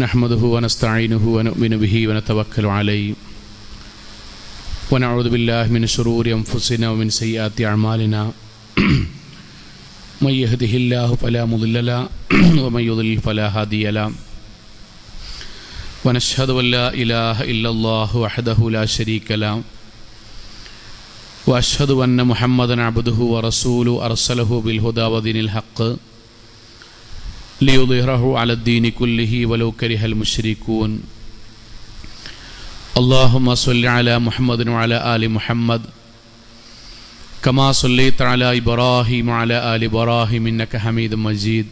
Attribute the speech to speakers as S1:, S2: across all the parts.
S1: नहमदुहु व नस्तईनुहु व नुमिनु बिहि व नतवक्कलु अलैहि व नऊज़ु बिल्लाहि मिन शुरूरि अनफुसिना व मिन सय्यिआति अअमालिना मन यहदिहिल्लाहु फला मुदिल्ल लहु व मन युद्लिल फला हादिय लहु व नशहदु अन ला इलाहा इल्लल्लाहु वहदहु ला शरीक लहु व अशहदु अन्न मुहम्मदन अब्दुहु व रसूलुहु अरसलहु बिल हुदा व दीनिल हक़्क़ लियुज़हिरहु अलद्दीनि कुल्लिहि वलौ करिहल मुश्रिकून। अल्लाहुम्मा सल्लि अला मुहम्मदिन व अला आलि मुहम्मद कमा सल्लैता अला इब्राहीम व अला आलि इब्राहीम इन्नका हमीदुम मजीद।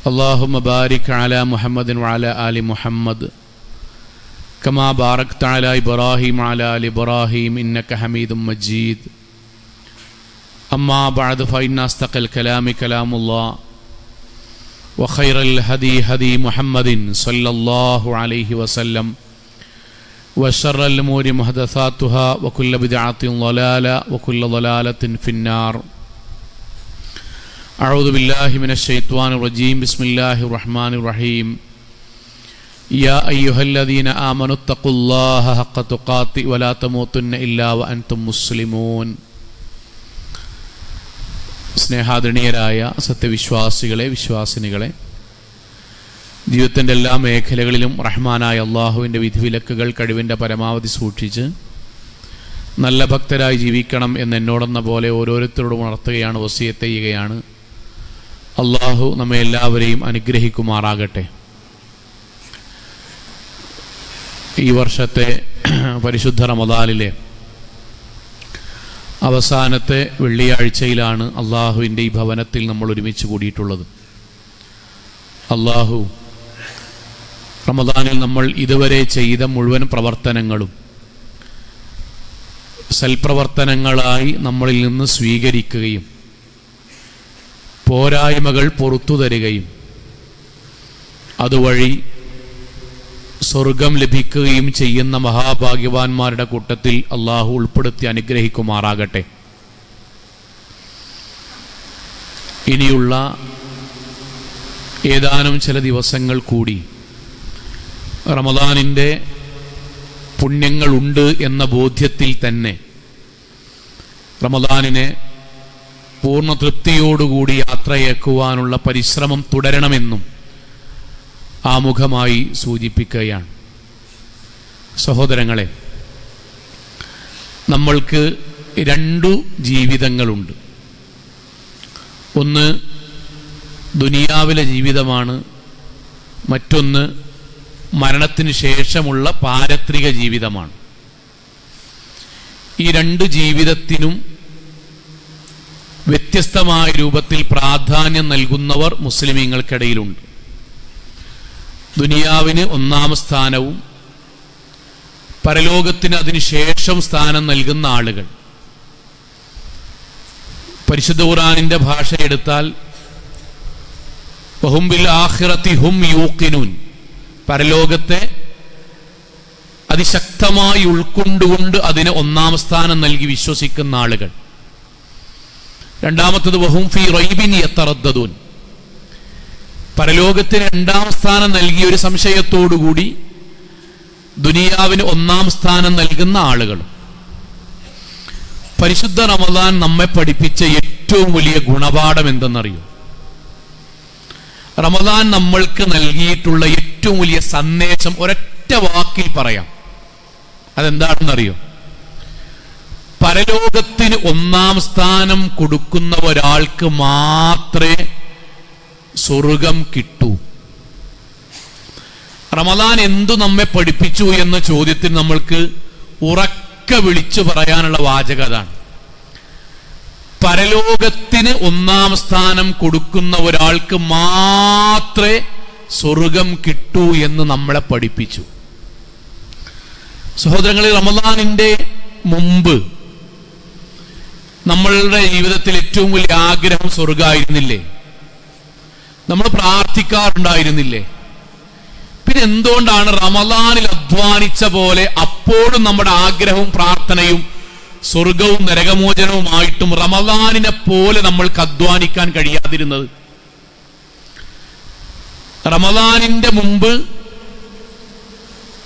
S1: अल्लाहुम्मा बारिक अला मुहम्मदिन व अला आलि मुहम्मद कमा बारकता अला इब्राहीम व अला आलि इब्राहीम इन्नका हमीदुम मजीद। अम्मा बअद फ़इन्न अस्तक़ल कलामि कलामुल्लाह व खैरल हदी हदी मुहम्मदिन सल्लल्लाहु अलैहि वसल्लम व शर्रल उमूरि मुहदसातुहा व कुल्लु बिदअतिन ज़लाला व कुल्लु ज़लालतिन फिन्नार। अऊज़ु बिल्लाहि मिनश शैतानिर रजीम। बिस्मिल्लाहिर रहमानिर रहीम। या अय्युहल्लज़ीना आमनुत्तक़ुल्लाहा हक़्क़ तुक़ातिहि व ला तमूतुन्न इल्ला व अंतुम मुस्लिमून। സ്നേഹാദരണീയരായ സത്യവിശ്വാസികളെ, വിശ്വാസിനികളെ, ജീവിതത്തിൻ്റെ എല്ലാ മേഖലകളിലും റഹ്മാനായ അള്ളാഹുവിൻ്റെ വിധിവിലക്കുകൾ കഴിവിൻ്റെ പരമാവധി സൂക്ഷിച്ച് നല്ല ഭക്തരായി ജീവിക്കണം എന്ന് എന്നോടെന്ന പോലെ ഓരോരുത്തരോടും ഉണർത്തുകയാണ്, വസിയത്ത് ചെയ്യുകയാണ്. അള്ളാഹു നമ്മെ എല്ലാവരെയും അനുഗ്രഹിക്കുമാറാകട്ടെ. ഈ വർഷത്തെ പരിശുദ്ധ റമദാനിലെ അവസാനത്തെ വെള്ളിയാഴ്ചയിലാണ് അള്ളാഹുവിൻ്റെ ഈ ഭവനത്തിൽ നമ്മൾ ഒരുമിച്ച് കൂടിയിട്ടുള്ളത്. അള്ളാഹു റമദാനിൽ നമ്മൾ ഇതുവരെ ചെയ്ത മുഴുവൻ പ്രവർത്തനങ്ങളും സൽപ്രവർത്തനങ്ങളായി നമ്മളിൽ നിന്ന് സ്വീകരിക്കുകയും പോരായ്മകൾ പുറത്തു തരികയും അതുവഴി സ്വർഗം ലഭിക്കുകയും ചെയ്യുന്ന മഹാഭാഗ്യവാന്മാരുടെ കൂട്ടത്തിൽ അള്ളാഹു ഉൾപ്പെടുത്തി അനുഗ്രഹിക്കുമാറാകട്ടെ. ഇനിയുള്ള ഏതാനും ചില ദിവസങ്ങൾ കൂടി റമദാനിൻ്റെ പുണ്യങ്ങളുണ്ട് എന്ന ബോധ്യത്തിൽ തന്നെ റമദാനിനെ പൂർണ്ണ തൃപ്തിയോടുകൂടി യാത്രയേക്കുവാനുള്ള പരിശ്രമം തുടരണമെന്നും ആമുഖമായി സൂചിപ്പിക്കുകയാണ്. സഹോദരങ്ങളെ, നമ്മൾക്ക് രണ്ടു ജീവിതങ്ങളുണ്ട്. ഒന്ന് ദുനിയാവിലെ ജീവിതമാണ്, മറ്റൊന്ന് മരണത്തിന് ശേഷമുള്ള പാരത്രിക ജീവിതമാണ്. ഈ രണ്ട് ജീവിതത്തിനും വ്യത്യസ്തമായ രൂപത്തിൽ പ്രാധാന്യം നൽകുന്നവർ മുസ്ലിമീങ്ങൾക്കിടയിലുണ്ട്. ദുനിയാവിന് ഒന്നാം സ്ഥാനവും പരലോകത്തിന് അതിനുശേഷം സ്ഥാനം നൽകുന്ന ആളുകൾ. പരിശുദ്ധ ഖുർആനിന്റെ ഭാഷ എടുത്താൽ വഹും ബിൽ ആഖിറതി ഹും യൂഖിനൂൻ, പരലോകത്തെ അതിശക്തമായി ഉൾക്കൊണ്ടുകൊണ്ട് അതിന് ഒന്നാം സ്ഥാനം നൽകി വിശ്വസിക്കുന്ന ആളുകൾ. രണ്ടാമത്തത് വഹും ഫീ റൈബിൻ യതറദ്ദദൂൻ, പരലോകത്തിന് രണ്ടാം സ്ഥാനം നൽകിയ ഒരു സംശയത്തോടുകൂടി ദുനിയാവിന് ഒന്നാം സ്ഥാനം നൽകുന്ന ആളുകൾ. പരിശുദ്ധ റമദാൻ നമ്മെ പഠിപ്പിച്ച ഏറ്റവും വലിയ ഗുണപാഠം എന്തെന്നറിയോ? റമദാൻ നമ്മൾക്ക് നൽകിയിട്ടുള്ള ഏറ്റവും വലിയ സന്ദേശം ഒരൊറ്റ വാക്കിൽ പറയാം. അതെന്താണെന്നറിയോ? പരലോകത്തിന് ഒന്നാം സ്ഥാനം കൊടുക്കുന്ന ഒരാൾക്ക് മാത്രമേ സ്വർഗം കിട്ടൂ. റമദാൻ എന്തു നമ്മെ പഠിപ്പിച്ചു എന്ന ചോദ്യത്തിന് നമ്മൾക്ക് ഉറക്കെ വിളിച്ചു പറയാനുള്ള വാചകം അതാണ്. പരലോകത്തിന് ഒന്നാം സ്ഥാനം കൊടുക്കുന്ന ഒരാൾക്ക് മാത്രമേ സ്വർഗം കിട്ടൂ എന്ന് നമ്മളെ പഠിപ്പിച്ചു. സഹോദരങ്ങളെ, റമദാനിന്റെ മുമ്പ് നമ്മളുടെ ജീവിതത്തിൽ ഏറ്റവും വലിയ ആഗ്രഹം സ്വർഗമായിരുന്നില്ലേ? നമ്മൾ പ്രാർത്ഥിക്കാറുണ്ടായിരുന്നില്ലേ? പിന്നെ എന്തുകൊണ്ടാണ് റമദാനിൽ അധ്വാനിച്ച പോലെ അപ്പോഴും നമ്മുടെ ആഗ്രഹവും പ്രാർത്ഥനയും സ്വർഗവും നരകമോചനവുമായിട്ടും റമദാനിനെ പോലെ നമ്മൾക്ക് അധ്വാനിക്കാൻ കഴിയാതിരുന്നത്? റമദാനിന്റെ മുമ്പ്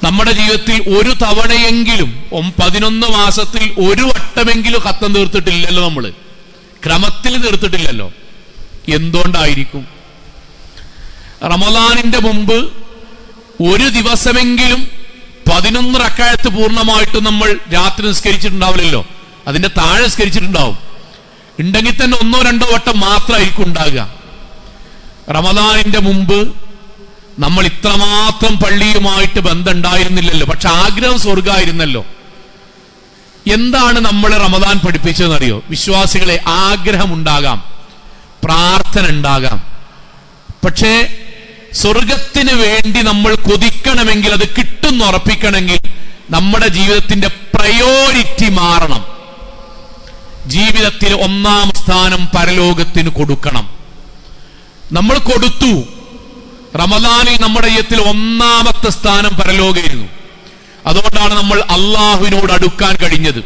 S1: നമ്മുടെ ജീവിതത്തിൽ ഒരു തവണയെങ്കിലും 11 മാസത്തിൽ ഒരു വട്ടമെങ്കിലും ഖത്തം തീർത്തിട്ടില്ലല്ലോ. നമ്മൾ ക്രമത്തിൽ തീർത്തിട്ടില്ലല്ലോ. എന്തുകൊണ്ടായിരിക്കും? റമദാനിന്റെ മുമ്പ് ഒരു ദിവസമെങ്കിലും 11 റക്അത്ത് പൂർണ്ണമായിട്ട് നമ്മൾ രാത്രി നിസ്കരിച്ചിട്ടുണ്ടാവില്ലല്ലോ. അതിന്റെ താഴെ നിസ്കരിച്ചിട്ടുണ്ടാവും. ഉണ്ടെങ്കിൽ തന്നെ 1-2 വട്ടം മാത്രമായിരിക്കും ഉണ്ടാകുക. റമദാനിന്റെ മുമ്പ് നമ്മൾ ഇത്രമാത്രം പള്ളിയുമായിട്ട് ബന്ധമുണ്ടായിരുന്നില്ലല്ലോ. പക്ഷെ ആഗ്രഹം സ്വർഗമായിരുന്നല്ലോ. എന്താണ് നമ്മൾ റമദാൻ പഠിപ്പിച്ചതെന്നറിയോ? വിശ്വാസികളെ, ആഗ്രഹം ഉണ്ടാകാം, പ്രാർത്ഥന ഉണ്ടാകാം, പക്ഷേ സ്വർഗത്തിന് വേണ്ടി നമ്മൾ കൊതിക്കണമെങ്കിൽ, അത് കിട്ടുന്ന ഉറപ്പിക്കണമെങ്കിൽ നമ്മുടെ ജീവിതത്തിന്റെ പ്രയോറിറ്റി മാറണം. ജീവിതത്തിൽ 1-ാം സ്ഥാനം പരലോകത്തിന് കൊടുക്കണം. നമ്മൾ കൊടുത്തു. റമദാനിൽ നമ്മുടെ ജീവിതത്തിൽ 1-ാമത്തെ സ്ഥാനം പരലോകമായിരുന്നു. അതുകൊണ്ടാണ് നമ്മൾ അള്ളാഹുവിനോട് അടുക്കാൻ കഴിഞ്ഞത്,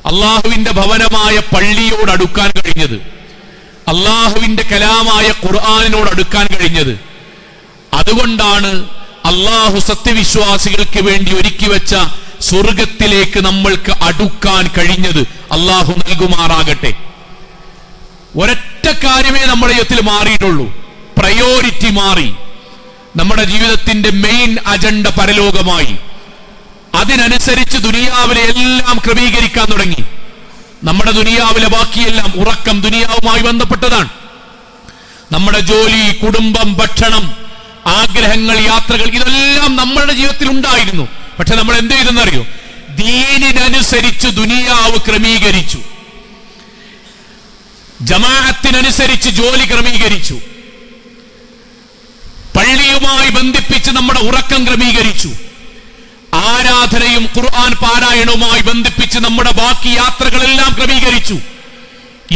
S1: അള്ളാഹുവിന്റെ ഭവനമായ പള്ളിയോട് അടുക്കാൻ കഴിഞ്ഞത്, അള്ളാഹുവിന്റെ കലാമായ ഖുർആനിനോട് അടുക്കാൻ കഴിഞ്ഞത്. അതുകൊണ്ടാണ് അള്ളാഹു സത്യവിശ്വാസികൾക്ക് വേണ്ടി ഒരുക്കി വെച്ച സ്വർഗത്തിലേക്ക് നമ്മൾക്ക് അടുക്കാൻ കഴിഞ്ഞത്. അള്ളാഹു നൽകുമാറാകട്ടെ. ഒരൊറ്റ കാര്യമേ നമ്മുടെ ജീവിതത്തിൽ മാറിയിട്ടുള്ളൂ, പ്രയോറിറ്റി മാറി. നമ്മുടെ ജീവിതത്തിന്റെ മെയിൻ അജണ്ട പരലോകമായി. അതിനനുസരിച്ച് ദുനിയാവിലെ എല്ലാം ക്രമീകരിക്കാൻ തുടങ്ങി. നമ്മുടെ ദുനിയാവിലെ ബാക്കിയെല്ലാം, ഉറക്കം ദുനിയാവുമായി ബന്ധപ്പെട്ടതാണ്. നമ്മുടെ ജോലി, കുടുംബം, ഭക്ഷണം, ആഗ്രഹങ്ങൾ, യാത്രകൾ, ഇതെല്ലാം നമ്മളുടെ ജീവിതത്തിൽ ഉണ്ടായിരുന്നു. പക്ഷെ നമ്മൾ എന്ത് ചെയ്തെന്നറിയോ? ദീനിനനുസരിച്ച് ദുനിയാവ് ക്രമീകരിച്ചു, ജമാഅത്തിനനുസരിച്ച് ജോലി ക്രമീകരിച്ചു, പള്ളിയുമായി ബന്ധിപ്പിച്ച് നമ്മുടെ ഉറക്കം ക്രമീകരിച്ചു, ആരാധനയും ഖുർആൻ പാരായണവുമായി ബന്ധിപ്പിച്ച് നമ്മുടെ ബാക്കി യാത്രകളെല്ലാം ക്രമീകരിച്ചു.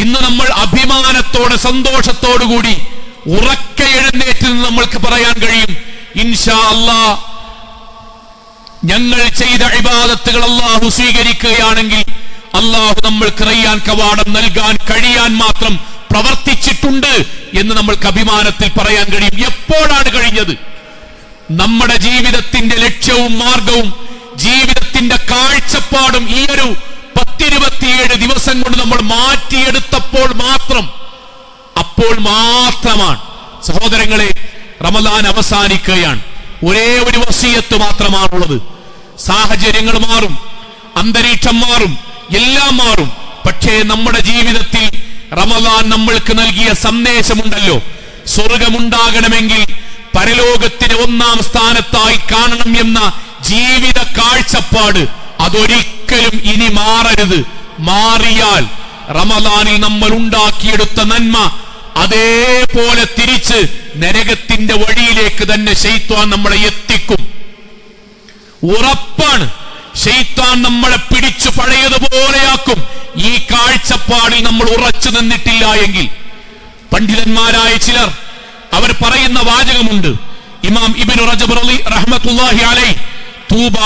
S1: ഇന്ന് നമ്മൾ അഭിമാനത്തോടെ, സന്തോഷത്തോടുകൂടി ഉറക്കെ എഴുന്നേറ്റ് നമ്മൾക്ക് പറയാൻ കഴിയും, ഇൻഷാ അല്ലാഹ് ഞങ്ങൾ ചെയ്ത ഇബാദത്തുകൾ അല്ലാഹു സ്വീകരിക്കുകയാണെങ്കിൽ അല്ലാഹു നമ്മൾക്ക് റയ്യാൻ കവാടം നൽകാൻ കഴിയാൻ മാത്രം പ്രവർത്തിച്ചിട്ടുണ്ട് എന്ന് നമ്മൾക്ക് അഭിമാനത്തിൽ പറയാൻ കഴിയും. എപ്പോഴാണ് കഴിഞ്ഞത്? നമ്മുടെ ജീവിതത്തിന്റെ ലക്ഷ്യവും മാർഗവും ജീവിതത്തിന്റെ കാഴ്ചപ്പാടും ഈ ഒരു 10-27 ദിവസം കൊണ്ട് നമ്മൾ മാറ്റിയെടുത്തപ്പോൾ മാത്രം, അപ്പോൾ മാത്രമാണ്. സഹോദരങ്ങളെ, റമദാൻ അവസാനിക്കുകയാണ്. ഒരേ ഒരു വസിയത്ത് മാത്രമാണുള്ളത്. സാഹചര്യങ്ങൾ മാറും, അന്തരീക്ഷം മാറും, എല്ലാം മാറും. പക്ഷേ നമ്മുടെ ജീവിതത്തിൽ റമദാൻ നമ്മൾക്ക് നൽകിയ സന്ദേശമുണ്ടല്ലോ. സ്വർഗമുണ്ടാകണമെങ്കിൽ പരലോകത്തിന് 1-ാം സ്ഥാനത്തായി കാണണം എന്ന ജീവിത കാഴ്ചപ്പാട്, അതൊരിക്കലും ഇനി മാറരുത്. മാറിയാൽ റമദാനിൽ നമ്മൾ ഉണ്ടാക്കിയെടുത്ത നന്മ അതേപോലെ തിരിച്ച് നരകത്തിന്റെ വഴിയിലേക്ക് തന്നെ ശൈത്താൻ നമ്മളെ എത്തിക്കും. ഉറപ്പാണ്. ശൈത്താൻ നമ്മളെ പിടിച്ചു പഴയതുപോലെയാക്കും. ഈ കാഴ്ചപ്പാടിൽ നമ്മൾ ഉറച്ചു നിന്നിട്ടില്ല എങ്കിൽ. പണ്ഡിതന്മാരായ ചിലർ അവർ പറയുന്ന വാചകമുണ്ട്. ഇമാം ഇബ്നു റജബ് റഹ്മത്തുള്ളാഹി അലൈഹി, തൂബ,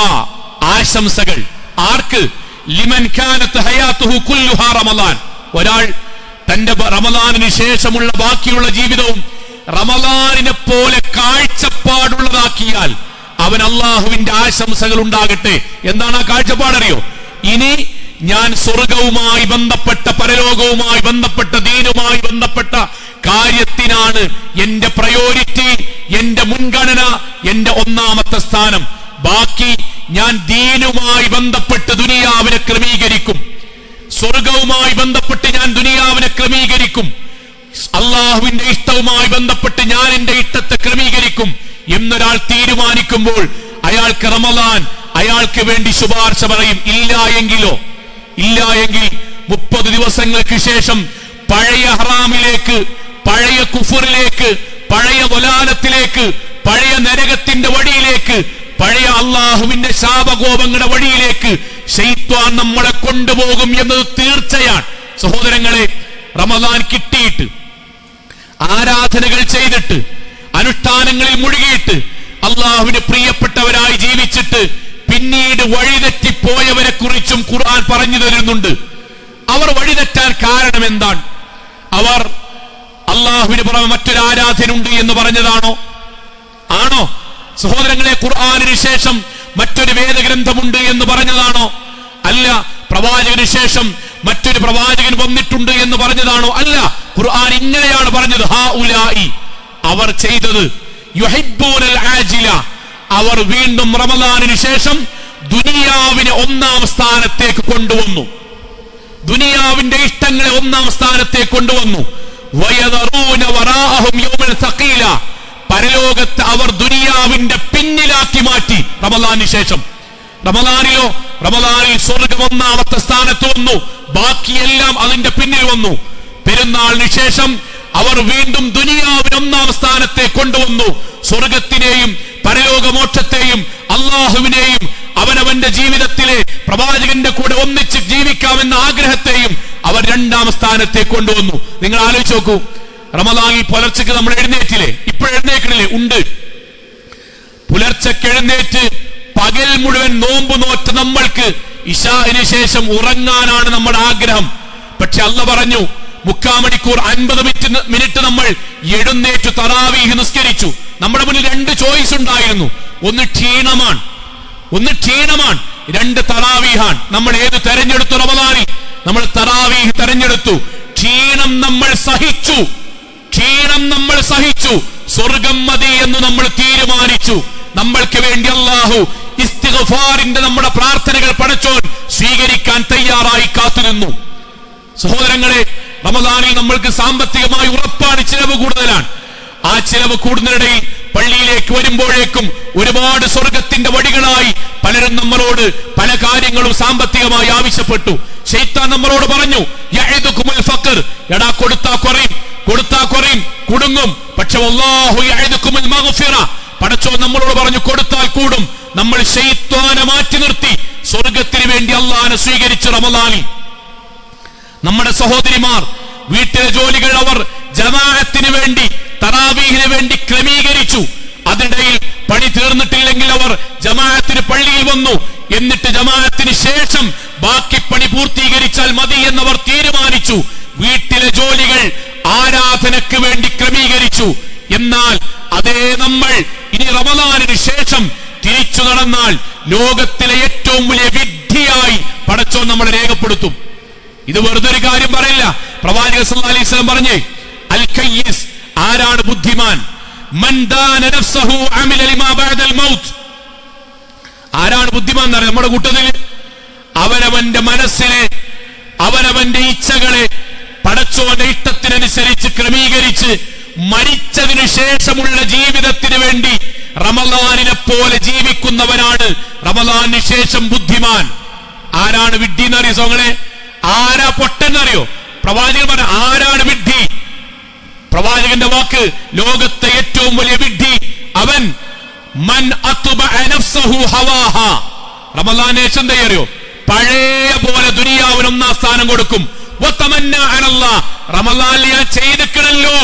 S1: ആശംസകൾ ആർക്ക്? ലിമൻ കാനത്ത് ഹയാത്തുഹു കുല്ലുഹാ റമദാൻ. ഒരാൾ തന്റെ റമദാനിന് ശേഷമുള്ള ബാക്കിയുള്ള ജീവിതവും റമദാനിനെ പോലെ കാഴ്ചപ്പാടുള്ളതാക്കിയാൽ അവൻ അള്ളാഹുവിന്റെ ആശംസകൾ ഉണ്ടാകട്ടെ. എന്താണ് ആ കാഴ്ചപ്പാടറിയോ? ഇനി ഞാൻ സ്വർഗവുമായി ബന്ധപ്പെട്ട, പരലോകവുമായി ബന്ധപ്പെട്ട, ദീനുമായി ബന്ധപ്പെട്ട കാര്യത്തിനാണ് എന്റെ പ്രയോറിറ്റി, എന്റെ മുൻഗണന, എന്റെ 1-ാമത്തെ സ്ഥാനം. ബാക്കി ഞാൻ ദീനുമായി ബന്ധപ്പെട്ട് ദുനിയാവിനെ ക്രമീകരിക്കും, സ്വർഗവുമായി ബന്ധപ്പെട്ട് ഞാൻ ദുനിയാവിനെ ക്രമീകരിക്കും, അള്ളാഹുവിന്റെ ഇഷ്ടവുമായി ബന്ധപ്പെട്ട് ഞാൻ എന്റെ ഇഷ്ടത്തെ ക്രമീകരിക്കും എന്നൊരാൾ തീരുമാനിക്കുമ്പോൾ അയാൾക്ക് റമദാൻ അയാൾക്ക് വേണ്ടി ശുപാർശ പറയും. ഇല്ല എങ്കിൽ 30 ദിവസങ്ങൾക്ക് ശേഷം പഴയ ഹറാമിലേക്ക്, പഴയ കുഫറിലേക്ക്, പഴയ വലാലത്തിലേക്ക്, പഴയ നരകത്തിന്റെ വഴിയിലേക്ക്, പഴയ അള്ളാഹുവിന്റെ ശാപകോപങ്ങളുടെ വഴിയിലേക്ക് ശൈത്വാൻ നമ്മളെ കൊണ്ടുപോകും എന്നത് തീർച്ചയാണ്. സഹോദരങ്ങളെ, റമദാൻ കിട്ടിയിട്ട്, ആരാധനകൾ ചെയ്തിട്ട്, അനുഷ്ഠാനങ്ങളിൽ മുഴുകിയിട്ട്, അള്ളാഹുവിന് പ്രിയപ്പെട്ടവരായി ജീവിച്ചിട്ട് പിന്നീട് വഴിതെറ്റിപ്പോയവരെ കുറിച്ചും ഖുർആൻ പറഞ്ഞു തരുന്നുണ്ട്. അവർ വഴിതെറ്റാൻ കാരണം എന്താണ്? അവർ അള്ളാഹുവിന് പുറമെ മറ്റൊരു ആരാധനുണ്ട് എന്ന് പറഞ്ഞതാണോ? ആണോ? സഹോദരങ്ങളെ, ഖുർആനിന് ശേഷം മറ്റൊരു വേദഗ്രന്ഥമുണ്ട് എന്ന് പറഞ്ഞതാണോ? അല്ല. പ്രവാചകന് ശേഷം മറ്റൊരു പ്രവാചകൻ വന്നിട്ടുണ്ട് എന്ന് പറഞ്ഞതാണോ? അല്ല. ഖുർആൻ ഇങ്ങനെയാണ് പറഞ്ഞത്: ഹൗലായി, അവർ ചെയ്തത്, യുഹിബ്ബൂനൽ ആജില, അവർ വീണ്ടും റമദാനിന് ശേഷം ദുനിയാവിനെ ഒന്നാം സ്ഥാനത്തേക്ക് കൊണ്ടുവന്നു. ദുനിയാവിന്റെ ഇഷ്ടങ്ങളെ ഒന്നാം സ്ഥാനത്തേക്ക് കൊണ്ടുവന്നു. വയദറൂന വറാഅഹും യൗമൻ സഖീല, പരലോകത്ത് അവർ ദുനിയാവിന്റെ പിന്നിലാക്കി മാറ്റി. റമദാനിന് ശേഷം റമദാനിൽ സ്വർഗ്ഗം ഒന്നാമത്തെ സ്ഥാനത്ത് വന്നു, ബാക്കിയെല്ലാം അതിന്റെ പിന്നിൽ വന്നു. പെരുന്നാളിന് ശേഷം അവർ വീണ്ടും ദുനിയാവിന് ഒന്നാം സ്ഥാനത്തെ കൊണ്ടുവന്നു. സ്വർഗത്തിനെയും പരലോകമോക്ഷത്തെയും അള്ളാഹുവിനെയും അവനവന്റെ ജീവിതത്തിലെ പ്രവാചകന്റെ കൂടെ ഒന്നിച്ച് ജീവിക്കാമെന്ന ആഗ്രഹത്തെയും അവർ രണ്ടാം സ്ഥാനത്തെ കൊണ്ടുവന്നു. നിങ്ങൾ ആലോചിച്ച് നോക്കൂ, റമദാനിൽ പുലർച്ചയ്ക്ക് നമ്മൾ എഴുന്നേറ്റില്ലേ? ഇപ്പോഴെഴുന്നേക്കണില്ലേ? ഉണ്ട്. പുലർച്ചയ്ക്ക് എഴുന്നേറ്റ് പകൽ മുഴുവൻ നോമ്പ് നോറ്റ നമ്മൾക്ക് ഇശാഇന് ശേഷം ഉറങ്ങാനാണ് നമ്മുടെ ആഗ്രഹം. പക്ഷെ അല്ലാഹ് പറഞ്ഞു, 3/4 മണിക്കൂർ 50 മിനിറ്റ് നമ്മൾ എഴുന്നേറ്റ് തറാവീഹ് നിസ്കരിച്ചു. നമ്മുടെ മുന്നിൽ 2 ചോയ്സ് ഉണ്ടായിരുന്നു. ഒന്ന് ക്ഷീണമാണ്, രണ്ട് തറാവീഹാണ്. നമ്മൾ ഏത് തെരഞ്ഞെടുത്തു? റമദാനിൽ നമ്മൾ തറാവീഹ് തെരഞ്ഞെടുത്തു. ക്ഷീണം നമ്മൾ സഹിച്ചു. സ്വർഗം മതി എന്ന് നമ്മൾ തീരുമാനിച്ചു. നമ്മൾക്ക് വേണ്ടി അല്ലാഹു ഇസ്തിഗ്ഫാറിന്റെ നമ്മുടെ പ്രാർത്ഥനകൾ പടച്ചോൻ സ്വീകരിക്കാൻ തയ്യാറായി കാത്തുനിന്നു. സഹോദരങ്ങളെ, റമദാനിൽ നമ്മൾക്ക് സാമ്പത്തികമായി ഉറപ്പാണ് ചിലവ് കൂടുതലാണ്. ആ ചിലവ് കൂടുന്നതിനിടയിൽ പള്ളിയിലേക്ക് വരുമ്പോഴേക്കും ഒരുപാട് സ്വർഗത്തിന്റെ വടികളായി പലരും നമ്മളോട് പല കാര്യങ്ങളും സാമ്പത്തികമായി ആവശ്യപ്പെട്ടു. ശൈത്താൻ നമ്മളോട് പറഞ്ഞു, യഅദുകുമുൽ ഫഖർ, എടാ കൊടുത്താ കുറയും, കുടുങ്ങും. പക്ഷെ വല്ലാഹു യഅദുകുമുൽ മഗ്ഫിറ, പടച്ചോൻ നമ്മളോട് പറഞ്ഞു കൊടുത്താൽ കൂടും. നമ്മൾ ശൈത്താനെ മാറ്റി നിർത്തി സ്വർഗത്തിന് വേണ്ടി അല്ലാഹനെ സ്വീകരിച്ചു. റമദാനിൽ നമ്മുടെ സഹോദരിമാർ വീട്ടിലെ ജോലികൾ അവർ ജമാഅത്തിന് വേണ്ടി, തറാവീഹിന് വേണ്ടി ക്രമീകരിച്ചു. അതിനിടയിൽ പണി തീർന്നിട്ടില്ലെങ്കിൽ അവർ ജമാഅത്തിന് പള്ളിയിൽ വന്നു. എന്നിട്ട് ജമാഅത്തിന് ശേഷം ബാക്കി പണി പൂർത്തീകരിച്ചാൽ മതി എന്നവർ തീരുമാനിച്ചു. വീട്ടിലെ ജോലികൾ ആരാധനക്ക് വേണ്ടി ക്രമീകരിച്ചു. എന്നാൽ അതേ നമ്മൾ ഇനി റമദാനിന് ശേഷം തിരിച്ചു നടന്നാൽ ലോകത്തിലെ ഏറ്റവും വലിയ വിഡ്ഢിയായി പടച്ചോൻ നമ്മളെ രേഖപ്പെടുത്തും. ഇത് വെറുതെ ഒരു കാര്യം പറയില്ല. പ്രവാചകൻ സല്ലല്ലാഹു അലൈഹി വസല്ലം പറഞ്ഞേ, അൽ കയ്യിസ്, ആരാണ് ബുദ്ധിമാൻ? മൻ ദാന നഫ്സഹു അമില ലിമാ ബഅദൽ മൗത്ത്. ആരാണ് ബുദ്ധിമാൻ എന്നറിയാം? നമ്മുടെ കൂട്ടത്തിൽ അവനവന്റെ മനസ്സിനെ, അവനവന്റെ ഇച്ഛകളെ പടച്ചോന്റെ ഇഷ്ടത്തിനനുസരിച്ച് ക്രമീകരിച്ച് മരിച്ചതിനു ശേഷമുള്ള ജീവിതത്തിന് വേണ്ടി റമദാനിനെ പോലെ ജീവിക്കുന്നവനാണ് റമദാനിന് ശേഷം ബുദ്ധിമാൻ. ആരാണ് വിഡ്ഢി എന്നറിയോ സോങ്ങളെ? ആരാ പൊട്ടെന്നറിയോ? പ്രവാചകൻ പറഞ്ഞ ആരാണ് വിഡ്ഢി? പ്രവാചകന്റെ വാക്ക്, ലോകത്തെ ഏറ്റവും വലിയ വിഡ്ഢി അവൻ മൻ അത്ബഅ നഫ്സഹു ഹവാഹ. റമദാനിന് ശേഷം എന്താ അറിയോ? പഴയ പോലെ ദുനിയാവിന് ഒന്നാം സ്ഥാനം കൊടുക്കും. വതമന്ന അലല്ലാഹ്, റമദാനിൽ ഞാൻ ചെയ്തിക്കണല്ലോ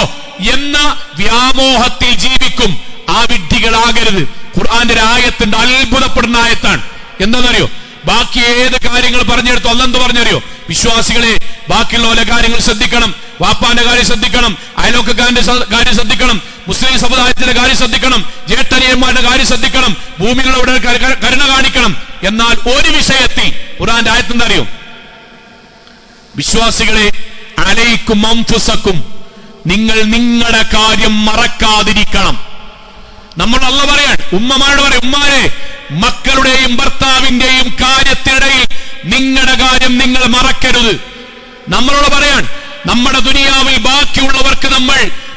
S1: എന്ന വ്യാമോഹത്തിൽ ജീവിക്കും. ആ വിഡ്ഢികളാകരുത്. ഖുർആന്റെ ഒരു ആയത്തുണ്ട്, അത്ഭുതപ്പെടുന്ന ആയത്താണ്. എന്താണെന്നറിയോ? ബാക്കി ഏത് കാര്യങ്ങൾ പറഞ്ഞെടുത്തു അല്ലെന്ന് പറഞ്ഞറിയോ? വിശ്വാസികളെ, ബാക്കിയുള്ള കാര്യങ്ങൾ ശ്രദ്ധിക്കണം. വാപ്പാന്റെ കാര്യം ശ്രദ്ധിക്കണം, അയലോക്കക്കാരന്റെ കാര്യം ശ്രദ്ധിക്കണം, മുസ്ലിം സമുദായത്തിന്റെ കാര്യം ശ്രദ്ധിക്കണം, ജേഷ്ഠനിയന്മാരുടെ കാര്യം ശ്രദ്ധിക്കണം, ഭൂമിയിലുള്ളവരുടെ കരുണ കാണിക്കണം. എന്നാൽ ഒരു വിഷയത്തിൽ ഖുർആന്റെ ആയത്ത് എന്താ അറിയോ? വിശ്വാസികളെ, അലൈക്കും അൻഫുസക്കും, നിങ്ങൾ നിങ്ങളുടെ കാര്യം മറക്കാതിരിക്കണം. നമ്മൾ അല്ലാഹ് പറയാൻ, ഉമ്മമാരോട് പറയാം, ഉമ്മാരെ, മക്കളുടെയും ഭർത്താവിന്റെയും കാര്യത്തിനിടയിൽ നിങ്ങളുടെ കാര്യം നിങ്ങൾ മറക്കരുത്. നമ്മളോട് പറയാൻ, നമ്മുടെ ദുനിയാവിൽ ബാക്കിയുള്ളവർക്ക്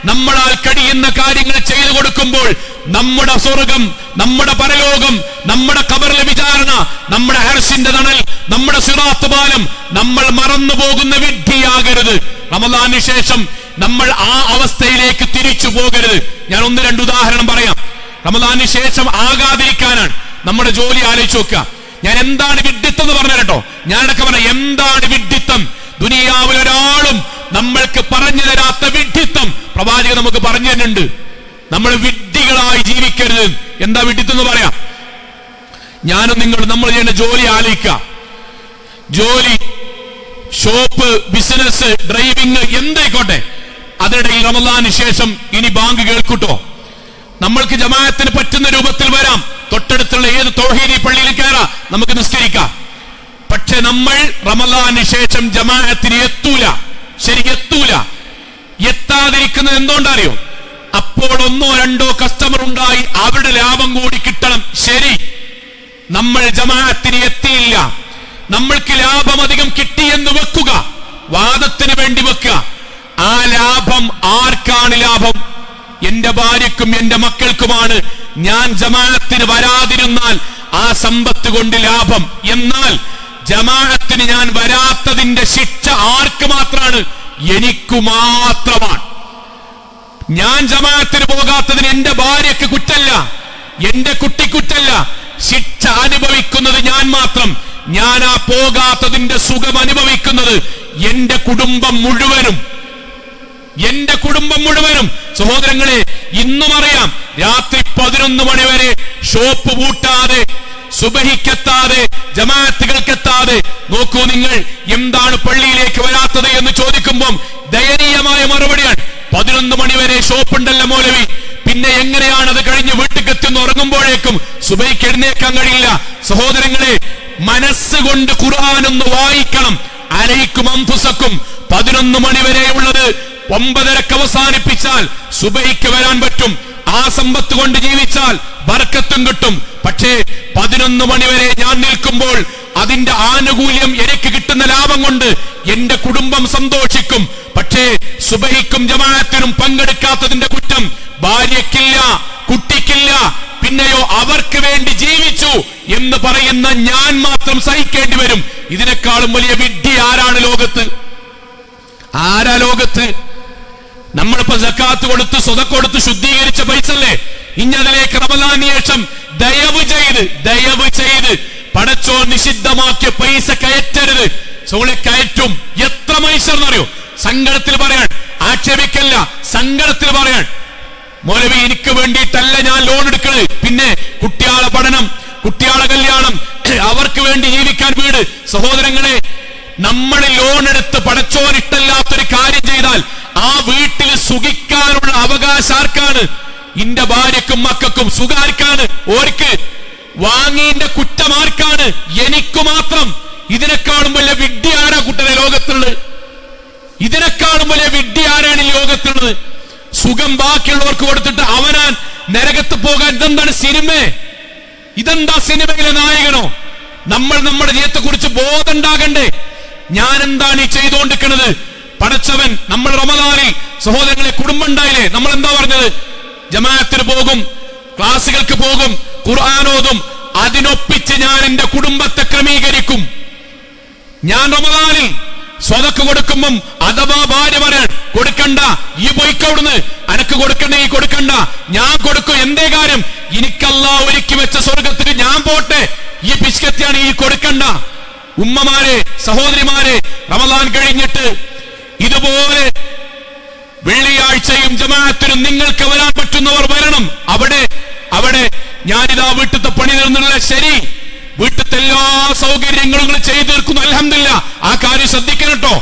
S1: നമ്മളാൽ കഴിയുന്ന കാര്യങ്ങൾ ചെയ്തു കൊടുക്കുമ്പോൾ നമ്മുടെ സ്വർഗം, നമ്മുടെ പരലോകം, നമ്മുടെ ഖബറിലെ വിചാരണ, നമ്മുടെ അർശിന്റെ തണൽ, നമ്മുടെ സിറാത്ത് പാലം നമ്മൾ മറന്നു പോകുന്ന വിഡ്ഢിയാകരുത്. റമദാനിന് ശേഷം നമ്മൾ ആ അവസ്ഥയിലേക്ക് തിരിച്ചു പോകരുത്. ഞാൻ 1-2 ഉദാഹരണം പറയാം. റമദാനിന് ശേഷം ആകാതിരിക്കാനാണ്. നമ്മുടെ ജോലി ആലോചിച്ച് നോക്കുക. ഞാൻ എന്താണ് വിഡ്ഢിത്തം എന്ന് പറഞ്ഞു കേട്ടോ. ഞാനൊക്കെ പറയാം, എന്താണ് വിഡ്ഢിത്തം? ദുനിയാവിൽ ഒരാളും നമ്മൾക്ക് പറഞ്ഞു തരാത്ത വിഡ്ഢിത്തം പ്രവാചകൻ നമുക്ക് പറഞ്ഞു തരുന്നുണ്ട്. നമ്മൾ വിഡ്ഢികളായി ജീവിക്കരുത്. എന്താ വിഡ്ഢിത്തം എന്ന് പറയാം? ഞാനും നിങ്ങളും നമ്മൾ ചെയ്യേണ്ട ജോലി ആലോചിക്കുക. ജോലി, ഷോപ്പ്, ബിസിനസ്, ഡ്രൈവിംഗ്, എന്തായിക്കോട്ടെ, അതിനിടയിൽ റമദാനിന് ശേഷം ഇനി ബാങ്ക് കേൾക്കൂട്ടോ. നമ്മൾക്ക് ജമാഅത്തിന് പറ്റുന്ന രൂപത്തിൽ വരാം, തൊട്ടടുത്തുള്ള ഏത് തൗഹീദി പള്ളിയിൽ കയറാം, നമുക്ക് നിസ്കരിക്കാം. പക്ഷെ നമ്മൾ റമളാന് ശേഷം ജമാഅത്തിന് എത്തൂല, എത്തൂല. എത്താതിരിക്കുന്നത് എന്തുകൊണ്ടറിയോ? അപ്പോൾ 1-2 കസ്റ്റമർ ഉണ്ടായി, അവരുടെ ലാഭം കൂടി കിട്ടണം. ശരി, നമ്മൾ ജമാഅത്തിന് എത്തിയില്ല, നമ്മൾക്ക് ലാഭം അധികം കിട്ടിയെന്ന് വെക്കുക, വാദത്തിന് വേണ്ടി വെക്കുക. ആ ലാഭം ആർക്കാണ് ലാഭം? എന്റെ ഭാര്യക്കും എന്റെ മക്കൾക്കുമാണ്. ഞാൻ ജമാഅത്തിന് വരാതിരുന്നാൽ ആ സമ്പത്ത് കൊണ്ട് ലാഭം. എന്നാൽ ജമാഅത്തിന് ഞാൻ വരാത്തതിന്റെ ശിക്ഷ ആർക്ക് മാത്രമാണ്? എനിക്കു മാത്രമാണ്. ഞാൻ ജമാഅത്തിന് പോകാത്തതിന് എന്റെ ഭാര്യക്ക് കുറ്റല്ല, എന്റെ കുട്ടി കുറ്റല്ല. ശിക്ഷ അനുഭവിക്കുന്നത് ഞാൻ മാത്രം. ഞാൻ ആ പോകാത്തതിന്റെ സുഖം അനുഭവിക്കുന്നത് എന്റെ കുടുംബം മുഴുവനും, എന്റെ കുടുംബം മുഴുവനും. സഹോദരങ്ങളെ, ഇന്നും അറിയാം, രാത്രി 11 മണി വരെ ഷോപ്പ് പൂട്ടാതെ, സുബഹിക്കെത്താതെ, ജമാഅത്തുകൾക്കെത്താതെ. നോക്കൂ നിങ്ങൾ, എന്താണ് പള്ളിയിലേക്ക് വരാത്തത് എന്ന് ചോദിക്കുമ്പോൾ ദയനീയമായ മറുപടിയാണ്, 11 മണി വരെ ഷോപ്പ് ഉണ്ടല്ലോ മൗലവി, പിന്നെ എങ്ങനെയാണ് അത് കഴിഞ്ഞ് വീട്ടിലെത്തുന്ന ഉറങ്ങുമ്പോഴേക്കും സുബഹിക്ക് എഴുന്നേക്കാൻ കഴിയില്ല. സഹോദരങ്ങളെ, മനസ്സുകൊണ്ട് ഖുർആൻ ഒന്ന് വായിക്കണം. അലൈക്കും അൻഫുസക്കും 11 മണി വരെയുള്ളത് 9:30 അവസാനിപ്പിച്ചാൽ സുബഹിക്ക് വരാൻ പറ്റും. ആ സമ്പത്ത് കൊണ്ട് ജീവിച്ചാൽ ബർക്കത്തും കിട്ടും. പക്ഷേ 11 മണി വരെ ഞാൻ നിൽക്കുമ്പോൾ അതിന്റെ ആനുകൂല്യം എനിക്ക് കിട്ടുന്ന ലാഭം കൊണ്ട് എന്റെ കുടുംബം സന്തോഷിക്കും. പക്ഷേ സുബഹിക്കും ജമാഅത്തിനും പങ്കെടുക്കാത്തതിന്റെ കുറ്റം ഭാര്യയ്ക്കില്ല, കുട്ടിക്കില്ല. പിന്നെയോ അവർക്ക് വേണ്ടി ജീവിച്ചു എന്ന് പറയുന്ന ഞാൻ മാത്രം സഹിക്കേണ്ടി വരും. ഇതിനേക്കാളും വലിയ വിഡ്ഢി ആരാണ് ലോകത്ത്? ആരാ ലോകത്ത്? നമ്മളിപ്പോ സക്കാത്ത് കൊടുത്ത്, സ്വതക്ക കൊടുത്ത് ശുദ്ധീകരിച്ച പൈസ അല്ലേ? ഇനി അതിലേക്ക് റമളാന് ശേഷം ദയവ് ചെയ്ത് പടച്ചോ നിഷിദ്ധമാക്കിയ പൈസ കയറ്റരുത്. സോളെ കയറ്റും. എത്ര മൈസർന്നറിയോ? സങ്കടത്തിൽ പറയാൻ, ആക്ഷേപിക്കല്ല, സങ്കടത്തിൽ പറയാൻ. മൗലവി, എനിക്ക് വേണ്ടിയിട്ടല്ല ഞാൻ ലോൺ എടുക്കണത്, പിന്നെ കുട്ടിയാളെ പഠനം, കുട്ടിയാളെ കല്യാണം, അവർക്ക് വേണ്ടി ജീവിക്കാൻ വീട്. സഹോദരങ്ങളെ, നമ്മൾ ലോൺ എടുത്ത് പടച്ചോനിട്ടല്ലാത്തൊരു കാര്യം ചെയ്താൽ ആ വീട്ടിൽ സുഖിക്കാനുള്ള അവകാശം ആർക്കാണ്? ഇന്റെ ഭാര്യക്കും മക്കൾക്കും. സുഖാർക്കാണ്? ഓർക്ക്. വാങ്ങിന്റെ കുറ്റം ആർക്കാണ്? എനിക്കു മാത്രം. ഇതിനേക്കാളും വലിയ വിഡ്ഢി ആരാ കൂട്ടരെ ലോകത്തുള്ളത്? ഇതിനേക്കാളും വലിയ വിഡ്ഢി ആരാണ് ഈ ലോകത്തുള്ളത്? സുഖം ബാക്കിയുള്ളവർക്ക് കൊടുത്തിട്ട് അവനാൻ നരകത്ത് പോകാൻ. ഇതെന്താണ് സിനിമ? ഇതെന്താ സിനിമയിലെ നായകനോ? നമ്മൾ നമ്മുടെ ജീവിതത്തെ കുറിച്ച് ബോധം ഉണ്ടാകണ്ടേ? ഞാൻ എന്താണ് ഈ ചെയ്തുകൊണ്ടിരിക്കുന്നത്? പടച്ചവൻ, നമ്മൾ റമളാനിൽ സഹോദരങ്ങളെ കുടുംബം ഉണ്ടായില്ലേ? നമ്മൾ എന്താ പറഞ്ഞത്? ജമാഅത്തിന് പോകും, ക്ലാസുകൾക്ക് പോകും, ഖുർആൻ ഓതും. അതിനൊപ്പിച്ച് ഞാൻ എന്റെ കുടുംബത്തെ ക്രമീകരിക്കും. ഞാൻ റമളാനിൽ സ്വതക്ക് കൊടുക്കുമ്പം അഥവാ ഭാര്യ പറയാൻ കൊടുക്കണ്ട, ഈ പോയിക്കവിടുന്ന്, അനക്ക് കൊടുക്കണ്ട, ഈ കൊടുക്കണ്ട, ഞാൻ കൊടുക്കും. എന്തേ കാര്യം? എനിക്കല്ലാഹു ഒരുക്കി വെച്ച സ്വർഗത്തിന് ഞാൻ പോട്ടെ, ഈ പിസ്കത്താണ് ഈ കൊടുക്കണ്ട. ഉമ്മമാരെ, സഹോദരിമാരെ, റമളാൻ കഴിഞ്ഞിട്ട് ഇതുപോലെ വെള്ളിയാഴ്ചയും ജമാഅത്തിനും നിങ്ങൾക്ക് വരാൻ പറ്റുന്നവർ വരണം. അവിടെ ഞാനിതാ വീട്ടിലത്തെ പണി തീർന്നുള്ള, ശരി, വീട്ടിലത്തെ എല്ലാ സൗകര്യങ്ങളും ചെയ്തു തീർക്കുന്നു, അൽഹംദുലില്ലാ. ആ കാര്യം ശ്രദ്ധിക്കണം കേട്ടോ.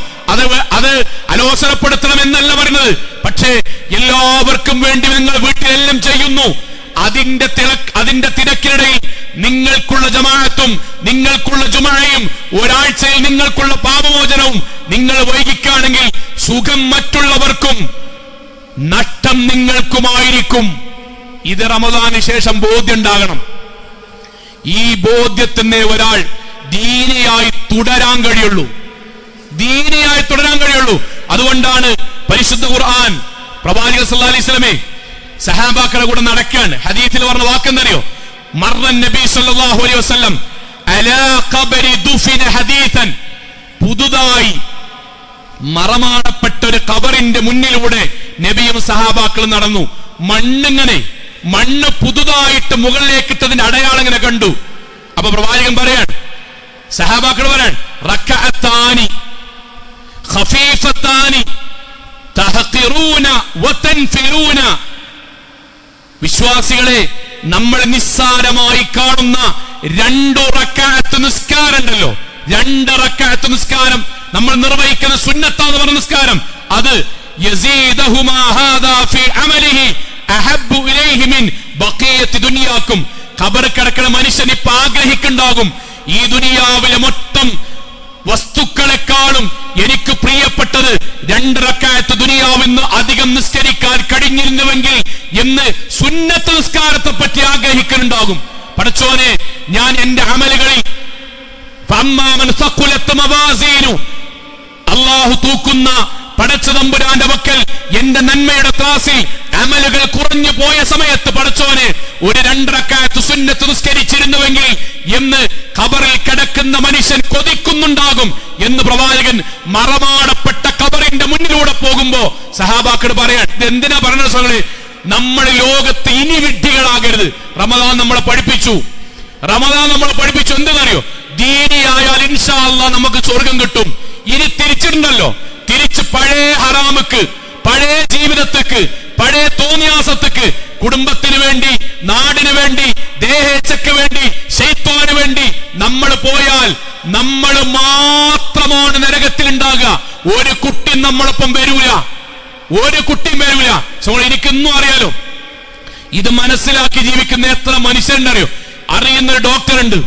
S1: അത് അലോസരപ്പെടുത്തണം എന്നല്ല പറയുന്നത്. പക്ഷേ എല്ലാവർക്കും വേണ്ടി നിങ്ങൾ വീട്ടിലെല്ലാം ചെയ്യുന്നു. അതിന്റെ തിരക്കിനിടയിൽ നിങ്ങൾക്കുള്ള ജമാഅത്തും നിങ്ങൾക്കുള്ള ജുമഅയും ഒരാഴ്ചയിൽ നിങ്ങൾക്കുള്ള പാപമോചനവും നിങ്ങൾ വൈകിക്കുകയാണെങ്കിൽ സുഖം മറ്റുള്ളവർക്കും, നഷ്ടം നിങ്ങൾക്കുമായിരിക്കും. ഇത് റമളാന് ശേഷം ബോധ്യം ഉണ്ടാകണം. ഈ ബോധ്യത്തിനെ ഒരാൾ ദീനിയായി തുടരാൻ കഴിയുള്ളൂ. അതുകൊണ്ടാണ് പരിശുദ്ധ ഖുർആൻ പ്രവാചകൻ സല്ലല്ലാഹു അലൈഹി വസല്ലമയെ സഹാബാക്കളുടെ കൂടെ നടക്കുകയാണ്. ഹദീസിൽ പറഞ്ഞ വാക്കെന്തറിയോ? മർറൻ നബി സല്ലല്ലാഹു അലൈഹി വസല്ലം അലാ ഖബരി ദുഫിന ഹദീസൻ. പുതുതായി മറമാടപ്പെട്ട ഒരു ഖബറിന്റെ മുന്നിലൂടെ നബിയും സഹാബാക്കളും നടന്നു. മണ്ണ് പുതുതായിട്ട് മുകളിലേക്ക് ഇട്ടതിന്റെ അടയാളം ഇങ്ങനെ കണ്ടു. അപ്പൊ പ്രവാചകൻ പറയാൻ, സഹാബാക്കൾ പറയാൻ, റക്അത്താനി ഖഫീഫത്താനി തഹഖിറൂന വതൻഫിലൂന. വിശ്വാസികളെ, നമ്മൾ നിസ്സാരമായി കാണുന്ന 2 റക്അത്ത് നിസ്കാരം ഉണ്ടല്ലോ, 2 റക്അത്ത് നിസ്കാരം നമ്മൾ നിർവഹിക്കുന്ന സുന്നത്താന്ന് പറഞ്ഞ നിസ്കാരം, അത് യസീദഹുമാ ഹാദാ ഫീ അമലിഹി അഹബ്ബു ഇലൈഹി മിൻ ഉണ്ടാകും. ഈ ദുനിയാവിലെ മൊത്തം വസ്തുക്കളെക്കാളും എനിക്ക് പ്രിയപ്പെട്ടത് 2 റക്അത്ത് ദുനിയാവിൽ നിന്ന് അധികം നിസ്കരിക്കാൻ കഴിഞ്ഞിരുന്നുവെങ്കിൽ എന്ന് സുന്നത്ത് നിസ്കാരത്തെ പറ്റി ആഗ്രഹിക്കുന്നുണ്ടാകും. പടച്ചോനെ, ഞാൻ എന്റെ അമലുകളിൽ അല്ലാഹു തൂക്കുന്ന പടച്ച തമ്പുരാന്റെ വക്കൽ എന്റെ നന്മയുടെ ത്രാസിൽ അമലുകൾ കുറഞ്ഞു പോയ സമയത്ത് പടച്ചോനെ ഒരു 2 റക്അത്ത് സുന്നത്ത് നിസ്കരിച്ചിരുന്നുവെങ്കിൽ എന്ന് ഖബറിൽ കിടക്കുന്ന മനുഷ്യൻ കൊതിക്കുന്നുണ്ടാകും എന്ന് പ്രവാചകൻ മറമാടപ്പെട്ട ഖബറിന്റെ മുന്നിലൂടെ പോകുമ്പോ സഹാബാക്കളോട് പറയാൻ, എന്തിനാ പറഞ്ഞ സഹോദരങ്ങളെ, നമ്മൾ ലോകത്ത് ഇനി വിഡ്ഢികളാകരുത്. റമദാൻ നമ്മളെ പഠിപ്പിച്ചു എന്തെന്നറിയോ? ദീനിയായാൽ ഇൻഷാ അല്ലാഹ് നമുക്ക് സ്വർഗം കിട്ടും. ഇനി തിരിച്ചിട്ടുണ്ടല്ലോ, തിരിച്ച് പഴയ ഹറാമുക്ക്, പഴയ ജീവിതത്തിക്ക്, പഴയ തോന്നിയാസത്തിക്ക്, കുടുംബത്തിന് വേണ്ടി, നാടിന് വേണ്ടി, ദേഹേച്ഛയ്ക്ക് വേണ്ടി, ശൈത്വാന് വേണ്ടി നമ്മൾ പോയാൽ നമ്മൾ മാത്രമാണ് നരകത്തിൽ ഉണ്ടാകുക. ഒരു കുട്ടി നമ്മളൊപ്പം വരൂല, ഒരു കുട്ടിയും വരൂല. എനിക്കൊന്നും അറിയാലോ, ഇത് മനസ്സിലാക്കി ജീവിക്കുന്ന എത്ര മനുഷ്യരുണ്ടറിയോ? അറിയുന്ന ഡോക്ടറുണ്ട്,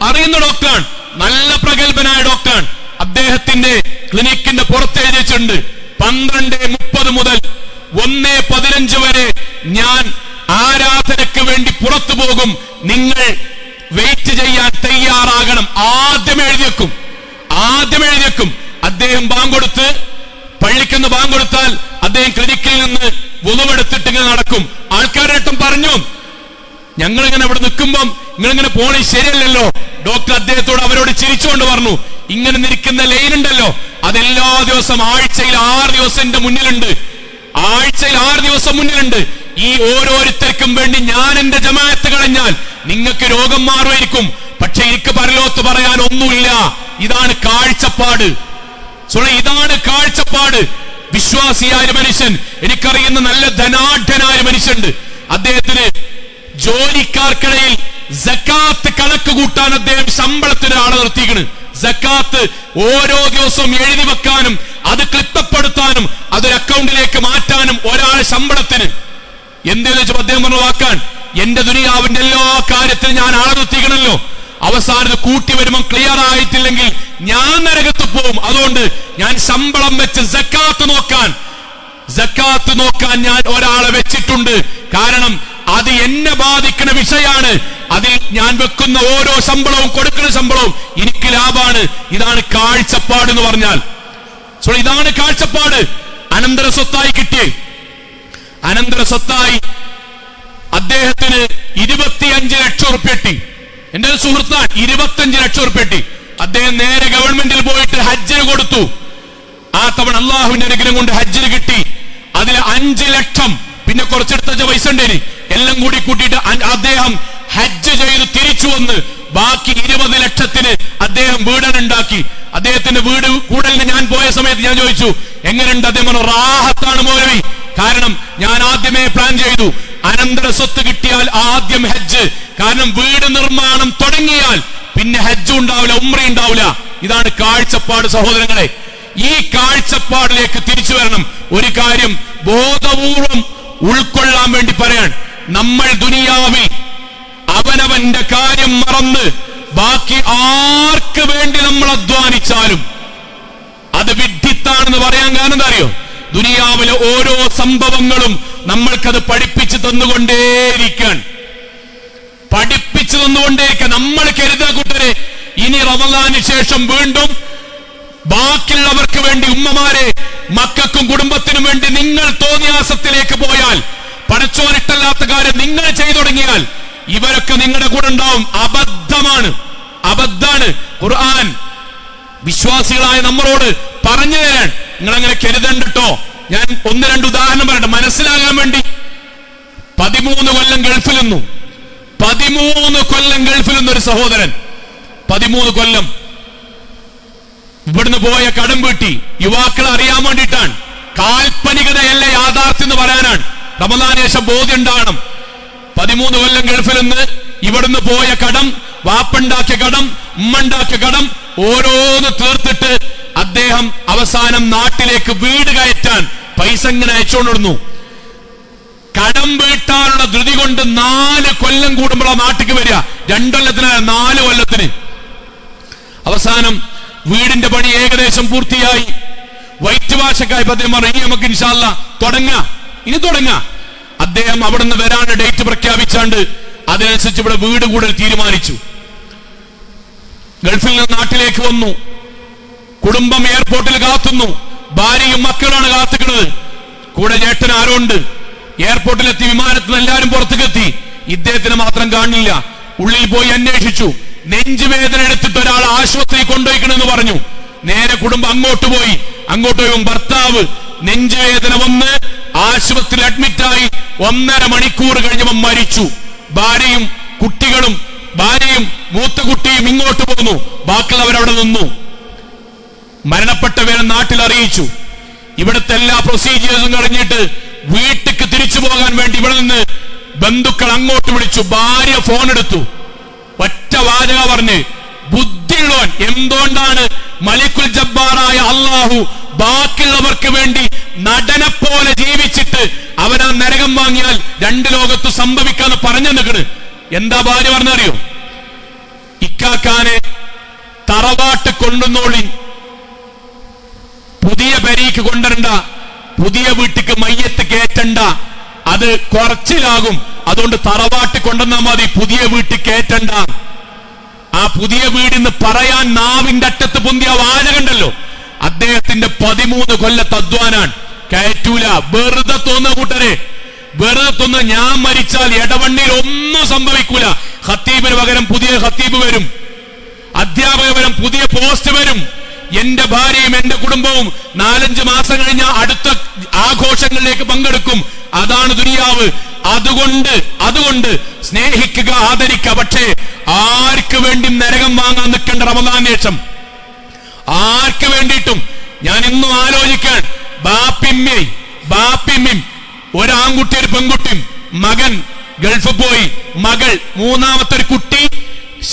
S1: അറിയുന്ന ഡോക്ടറാണ്, നല്ല പ്രഗത്ഭനായ ഡോക്ടറാണ്. അദ്ദേഹത്തിന്റെ ക്ലിനിക്കിന്റെ പുറത്ത് എഴുതിയിട്ടുണ്ട് 12:30 മുതൽ 1:15 വരെ ഞാൻ ആരാധനയ്ക്ക് വേണ്ടി പുറത്തു പോകും, നിങ്ങൾ വെയിറ്റ് ചെയ്യാൻ തയ്യാറാകണം. ആദ്യം എഴുതിയേക്കും. അദ്ദേഹം ബാങ്കൊടുത്ത്, പള്ളിക്കെന്ന് ബാങ്കൊടുത്താൽ അദ്ദേഹം ക്ലിനിക്കിൽ നിന്ന് വുളുവെടുത്തിട്ട് ഇങ്ങനെ നടക്കും. ആൾക്കാരേട്ടം പറഞ്ഞു, ഞങ്ങളിങ്ങനെ അവിടെ നിൽക്കുമ്പം നിങ്ങളിങ്ങനെ പോണേ ശരിയല്ലല്ലോ. ഡോക്ടർ അദ്ദേഹത്തോട് അവരോട് ചിരിച്ചുകൊണ്ട് പറഞ്ഞു, ഇങ്ങനെ നിൽക്കുന്ന ലൈൻ ഉണ്ടല്ലോ, അതെല്ലാ ദിവസം ആഴ്ചയിൽ 6 ദിവസം എന്റെ മുന്നിലുണ്ട്. ഈ ഓരോരുത്തർക്കും വേണ്ടി ഞാൻ എന്റെ ജമാഅത്ത് കളഞ്ഞാൽ നിങ്ങൾക്ക് രോഗം മാറുമായിരിക്കും, പക്ഷെ എനിക്ക് പരലോകത്ത് പറയാൻ ഒന്നുമില്ല. ഇതാണ് കാഴ്ചപ്പാട്. ഇതാണ് കാഴ്ചപ്പാട്. വിശ്വാസിയായ മനുഷ്യൻ, എനിക്കറിയുന്ന നല്ല ധനാഢ്യനായ മനുഷ്യണ്ട്, അദ്ദേഹത്തിന് ജോലിക്കാർക്കിടയിൽ സക്കാത്ത് കണക്ക് കൂട്ടാൻ അദ്ദേഹം ശമ്പളത്തിന് ആളെ നിർത്തിക്കണ്. സക്കാത്ത് ഓരോ ദിവസവും എഴുതി വെക്കാനും അത് ക്ലിപ്പപ്പെടുത്താനും അതൊരു അക്കൗണ്ടിലേക്ക് മാറ്റാനും ഒരാളെ ശമ്പളത്തിന് എന്തെന്ന് വെച്ചാൽ അദ്ദേഹം പറഞ്ഞു, വാക്കാൻ എന്റെ ദുനിയാവിന്റെ എല്ലാ കാര്യത്തിലും ഞാൻ ആളെ നിർത്തിക്കണല്ലോ, അവസാനം കൂട്ടി വരുമ്പോൾ ക്ലിയർ ആയിട്ടില്ലെങ്കിൽ ഞാൻ നരകത്ത് പോവും. അതുകൊണ്ട് ഞാൻ ശമ്പളം വെച്ച് സക്കാത്ത് നോക്കാൻ ഞാൻ ഒരാളെ വെച്ചിട്ടുണ്ട്. കാരണം അത് എന്നെ ബാധിക്കുന്ന വിഷയമാണ്. അതിൽ ഞാൻ വെക്കുന്ന ഓരോ ശമ്പളവും, കൊടുക്കുന്ന ശമ്പളവും എനിക്ക് ലാഭമാണ്. ഇതാണ് കാഴ്ചപ്പാട് എന്ന് പറഞ്ഞാൽ. ഇതാണ് കാഴ്ചപ്പാട്. അനന്തര സ്വത്തായി കിട്ടി. അനന്തര സ്വത്തായി അദ്ദേഹത്തിന് 25 ലക്ഷം റുപ്യ കിട്ടി. എന്റെ ഒരു സുഹൃത്താണ്, 25 ലക്ഷം റുപ്യ കിട്ടി. അദ്ദേഹം നേരെ ഗവൺമെന്റിൽ പോയിട്ട് ഹജ്ജിന് കൊടുത്തു. ആ തവണ അള്ളാഹുവിന്റെ അനുഗ്രഹം കൊണ്ട് ഹജ്ജിന് കിട്ടി. അതിൽ 5 ലക്ഷം പിന്നെ കുറച്ചെടുത്ത പൈസ ഉണ്ടേനി, എല്ലാം കൂടി കൂട്ടിയിട്ട് അദ്ദേഹം ഹജ്ജ് ചെയ്ത് തിരിച്ചു വന്ന് ബാക്കി 20 ലക്ഷത്തിന് അദ്ദേഹം വീടുണ്ടാക്കി. അദ്ദേഹത്തിന്റെ വീട് കൂടലിന് ഞാൻ പോയ സമയത്ത് ഞാൻ ചോദിച്ചു, എങ്ങനെയുണ്ട്? അദ്ദേഹം പറഞ്ഞു, റാഹത്താണ് മൗലവി. കാരണം ഞാൻ ആദ്യമേ പ്ലാൻ ചെയ്തു, അനന്തര സ്വത്ത് കിട്ടിയാൽ ആദ്യം ഹജ്ജ്. കാരണം വീട് നിർമ്മാണം തുടങ്ങിയാൽ പിന്നെ ഹജ്ജ് ഉണ്ടാവില്ല, ഉംറ ഉണ്ടാവില്ല. ഇതാണ് കാഴ്ചപ്പാട് സഹോദരങ്ങളെ. ഈ കാഴ്ചപ്പാടിലേക്ക് തിരിച്ചു വരണം. ഒരു കാര്യം ബോധപൂർവം ഉൾക്കൊള്ളാൻ വേണ്ടി പറയാൻ, നമ്മൾ ദുനിയാവിൽ അവനവന്റെ കാര്യം മറന്ന് ബാക്കി ആർക്ക് വേണ്ടി നമ്മൾ അധ്വാനിച്ചാലും അത് വിഡ്ഢിത്താണെന്ന് പറയാൻ കാരണം എന്താ അറിയോ? ദുനിയാവിലെ ഓരോ സംഭവങ്ങളും നമ്മൾക്കത് പഠിപ്പിച്ചു തന്നുകൊണ്ടേയിരിക്കാൻ. നമ്മൾ കരുതാ കൂട്ടരെ, ഇനി റമദാന് ശേഷം വീണ്ടും ബാക്കിയുള്ളവർക്ക് വേണ്ടി, ഉമ്മമാരെ, മക്കൾക്കും കുടുംബത്തിനും വേണ്ടി നിങ്ങൾ തോന്നിയാസത്തിലേക്ക് പോയാൽ, പടച്ചോനിട്ടല്ലാത്ത കാര്യം നിങ്ങൾ ചെയ്തു തുടങ്ങിയാൽ ഇവരൊക്കെ നിങ്ങളുടെ കൂടെ ഉണ്ടാവും. അബദ്ധാണ്. ഖുർആൻ വിശ്വാസികളായ നമ്മളോട് പറഞ്ഞു തരാൻ, നിങ്ങൾ അങ്ങനെ കരുതണ്ടോ. ഞാൻ 1-2 ഉദാഹരണം പറയട്ടെ മനസ്സിലാകാൻ വേണ്ടി. 13 കൊല്ലം ഗൾഫിൽ നിന്നു. 13 കൊല്ലം ഗൾഫിൽ നിന്നൊരു സഹോദരൻ 13 കൊല്ലം ഇവിടുന്ന് പോയ കടം വീട്ടി. യുവാക്കളെ അറിയാൻ വേണ്ടിയിട്ടാണ്, കാൽപ്പനികതയല്ല യാഥാർത്ഥ്യം എന്ന് പറയാനാണ്. റമദാന് ശേഷം ബോധ്യം ഉണ്ടാകണം. 13 കൊല്ലം ഗൾഫിൽ നിന്ന് ഇവിടുന്ന് പോയ കടം, വാപ്പുണ്ടാക്കിയ കടം, ഉമ്മണ്ടാക്കിയ കടം ഓരോന്ന് തീർത്തിട്ട് അദ്ദേഹം അവസാനം നാട്ടിലേക്ക് വീട് കയറ്റാൻ പൈസ ഇങ്ങനെ അയച്ചുകൊണ്ടിരുന്നു. കടം വീട്ടാനുള്ള ധൃതി കൊണ്ട് 4 കൊല്ലം കൂടുമ്പോഴാണ് നാട്ടിക്ക് വരിക. 2 കൊല്ലത്തിന് 4 കൊല്ലത്തിന്. അവസാനം വീടിന്റെ പണി ഏകദേശം പൂർത്തിയായി. വൈറ്റ് വാഷൊക്കെ അദ്ദേഹം പറഞ്ഞു, ഇനി നമുക്ക് ഇൻഷാ അല്ലാഹ് തുടങ്ങാം. അദ്ദേഹം അവിടെ നിന്ന് വരാണ് ഡേറ്റ് പ്രഖ്യാപിച്ചാണ്ട് അതിനനുസരിച്ച് ഇവിടെ വീട് കൂടൽ തീരുമാനിച്ചു. ഗൾഫിൽ നിന്ന് നാട്ടിലേക്ക് വന്നു. കുടുംബം എയർപോർട്ടിൽ കാത്തുന്നു. ഭാര്യയും മക്കളാണ് കാത്തുക്കുന്നത്. കൂടെ ചേട്ടൻ ആരോണ്ട്. എയർപോർട്ടിലെത്തി, വിമാനത്തിൽ നിന്ന് എല്ലാവരും പുറത്തേക്കെത്തി. ഇദ്ദേഹത്തിന് മാത്രം കാണില്ല. ഉള്ളിൽ പോയി അന്വേഷിച്ചു. നെഞ്ചുവേദന എടുത്തിട്ട് ഒരാൾ ആശുപത്രി കൊണ്ടുപോയിക്കണമെന്ന് പറഞ്ഞു. നേരെ കുടുംബം അങ്ങോട്ട് പോയി ഭർത്താവ് നെഞ്ചുവേദന വന്ന് ആശുപത്രിയിൽ അഡ്മിറ്റായി. 1.5 മണിക്കൂർ കഴിഞ്ഞപ്പോൾ മരിച്ചു. ഭാര്യയും മൂത്ത കുട്ടിയും ഇങ്ങോട്ട് പോന്നു. ബാക്കിയുള്ളവരവിടെ നിന്നു. മരണപ്പെട്ടവരെ നാട്ടിൽ അറിയിച്ചു. ഇവിടുത്തെ എല്ലാ പ്രൊസീജിയേഴ്സും കഴിഞ്ഞിട്ട് വീട്ടിക്ക് തിരിച്ചു പോകാൻ വേണ്ടി ഇവിടെ നിന്ന് ബന്ധുക്കൾ അങ്ങോട്ട് വിളിച്ചു. ഭാര്യ ഫോൺ എടുത്തു. ഒറ്റ വാചക പറഞ്ഞ്, ബുദ്ധിയുള്ളവൻ, എന്തുകൊണ്ടാണ് മലിക്കുൽ ജബ്ബാറായ അള്ളാഹു ബാക്കിയുള്ളവർക്ക് വേണ്ടി നടനെ പോലെ ജീവിച്ചിട്ട് അവനാ നരകം വാങ്ങിയാൽ 2 ലോകത്ത് സംഭവിക്കാന്ന് പറഞ്ഞു നിൽക്കണ്. എന്താ ഭാര്യ പറഞ്ഞറിയോ? ഇക്കാക്കാനെ തറവാട്ട് കൊണ്ടുവന്നോളി, പുതിയ പെരീക്ക് കൊണ്ടുവരണ്ട, പുതിയ വീട്ടിക്ക് മയ്യത്ത് കയറ്റണ്ട, അത് കുറച്ചിലാകും, അതുകൊണ്ട് തറവാട്ട് കൊണ്ടുവന്നാൽ മതി, പുതിയ വീട്ടിൽ കയറ്റണ്ട. ആ പുതിയ വീടിന്ന് പറയാൻ നാവിന്റെ അറ്റത്ത് പൊന്തിയ വാചകണ്ടല്ലോ, അദ്ദേഹത്തിന്റെ 13 കൊല്ലത്തെ അധ്വാനാണ്. കയറ്റൂല. വെറുതെ തോന്നുന്ന കൂട്ടരെ, വെറുതെ തോന്നുന്ന. ഞാൻ മരിച്ചാൽ ഇടവണ്ണിയിൽ ഒന്നും സംഭവിക്കൂല. ഖത്തീബിന് പകരം പുതിയ ഖത്തീബ് വരും, അധ്യാപക പകരം പുതിയ പോസ്റ്റ് വരും. എന്റെ ഭാര്യയും എന്റെ കുടുംബവും 4-5 മാസം കഴിഞ്ഞ അടുത്ത ആഘോഷങ്ങളിലേക്ക് പങ്കെടുക്കും. അതാണ് ദുനിയാവ്. അതുകൊണ്ട് സ്നേഹിക്കുക, ആദരിക്കുക. പക്ഷേ ആർക്ക് വേണ്ടി നരകം വാങ്ങാൻ നിൽക്കേണ്ട റമദാൻ ശേഷം? ആർക്ക് വേണ്ടിയിട്ടും? ഞാൻ ഇന്നും ആലോചിക്കാൻ, ബാപ്പിമ്മയും ഒരാൺകുട്ടി ഒരു പെൺകുട്ടിയും, മകൻ ഗൾഫിൽ പോയി, മകൾ, 3ാമത്തെ ഒരു കുട്ടി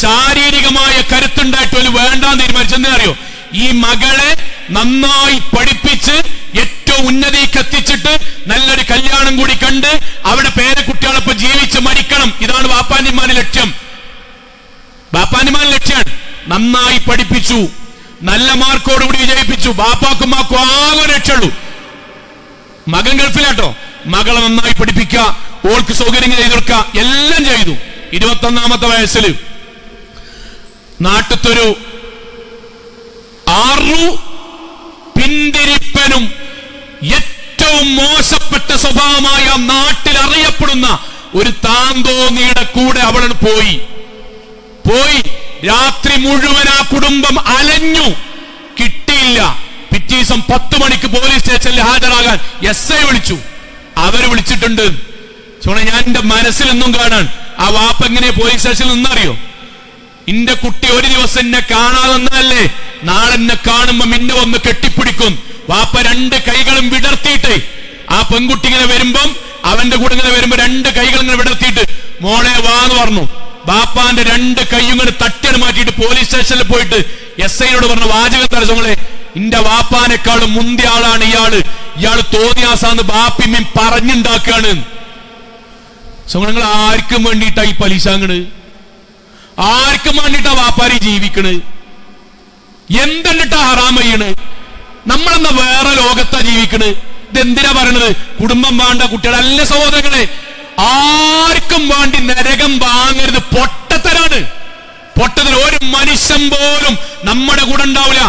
S1: ശാരീരികമായ കരുത്തുണ്ടായിട്ട് ഒരു വേണ്ടാന്ന് തീരുമാനിച്ചെന്ന് അറിയോ? ഈ മകളെ നന്നായി പഠിപ്പിച്ച് ഏറ്റവും ഉന്നതിക്ക് എത്തിച്ചിട്ട് നല്ലൊരു കല്യാണം കൂടി കണ്ട് അവിടെ പേരക്കുട്ടികളൊപ്പം ജീവിച്ച് മരിക്കണം. ഇതാണ് ബാപ്പാനിമാന്റെ ലക്ഷ്യം. നന്നായി പഠിപ്പിച്ചു, നല്ല മാർക്കോടുകൂടി വിജയിപ്പിച്ചു. ബാപ്പാക്കും മാക്കും ആകെ രക്ഷയുള്ളൂ. മകൻ ഗൾഫിലാട്ടോ. മകളെ നന്നായി പഠിപ്പിക്കുക, ഓൾക്ക് സൗകര്യങ്ങൾ ചെയ്തു കൊടുക്കുക, എല്ലാം ചെയ്തു. 21ാമത്തെ വയസ്സിൽ നാട്ടിലൊരു പിന്തിരിപ്പനും ഏറ്റവും മോശപ്പെട്ട സ്വഭാവമായ നാട്ടിൽ അറിയപ്പെടുന്ന ഒരു താന്തോന്നിയുടെ കൂടെ അവൾ പോയി. രാത്രി മുഴുവൻ ആ കുടുംബം അലഞ്ഞു, കിട്ടിയില്ല. പിറ്റേ ദിവസം 10 മണിക്ക് പോലീസ് സ്റ്റേഷനിൽ ഹാജരാകാൻ SI വിളിച്ചു. അവര് വിളിച്ചിട്ടുണ്ട്. ഞാൻ എന്റെ മനസ്സിൽ നിന്നും കാണാൻ, ആ വാപ്പ എങ്ങനെ പോലീസ് സ്റ്റേഷനിൽ നിന്നറിയോ? എന്റെ കുട്ടി ഒരു ദിവസം എന്നെ കാണാതെന്നല്ലേ, നാളെ എന്നെ കാണുമ്പോ മിന്നെ വന്ന് കെട്ടിപ്പിടിക്കും. വാപ്പ 2 കൈകളും വിടർത്തിയിട്ട് ആ പെൺകുട്ടി ഇങ്ങനെ വരുമ്പം, അവന്റെ കൂടെ ഇങ്ങനെ വരുമ്പോ 2 കൈകളും ഇങ്ങനെ വിടർത്തിയിട്ട് മോളെ വാന്ന് പറഞ്ഞു. ബാപ്പാന്റെ 2 കൈയും ഇങ്ങനെ തട്ടിയാണ് മാറ്റിയിട്ട് പോലീസ് സ്റ്റേഷനിൽ പോയിട്ട് SIയോട് പറഞ്ഞ വാചകം തടസ്സങ്ങളെ, എന്റെ വാപ്പാനേക്കാളും മുന്തിയ ആളാണ് ഇയാള് തോന്നിയാസാന്ന് ബാപ്പിമ്മയും പറഞ്ഞുണ്ടാക്കുകയാണ്. നിങ്ങൾ ആർക്കും വേണ്ടിയിട്ടാ ഈ പലിശാങ്ങണ്? ആർക്കും വേണ്ടിയിട്ടാ വാപ്പാരി ജീവിക്കണ്? എന്തെന്നിട്ടാ ഹറാം ചെയ്യണ്? നമ്മളെന്നാ വേറെ ലോകത്താ ജീവിക്കണ്? ഇതെന്തിനാ പറയണത്? കുടുംബം വേണ്ട, കുട്ടികളല്ല സഹോദരങ്ങളെ. ആർക്കും വേണ്ടി നരകം വാങ്ങരുത്. പൊട്ടത്തരാണ്. ഒരു മനുഷ്യൻ പോലും നമ്മുടെ കൂടെ ഉണ്ടാവില്ല.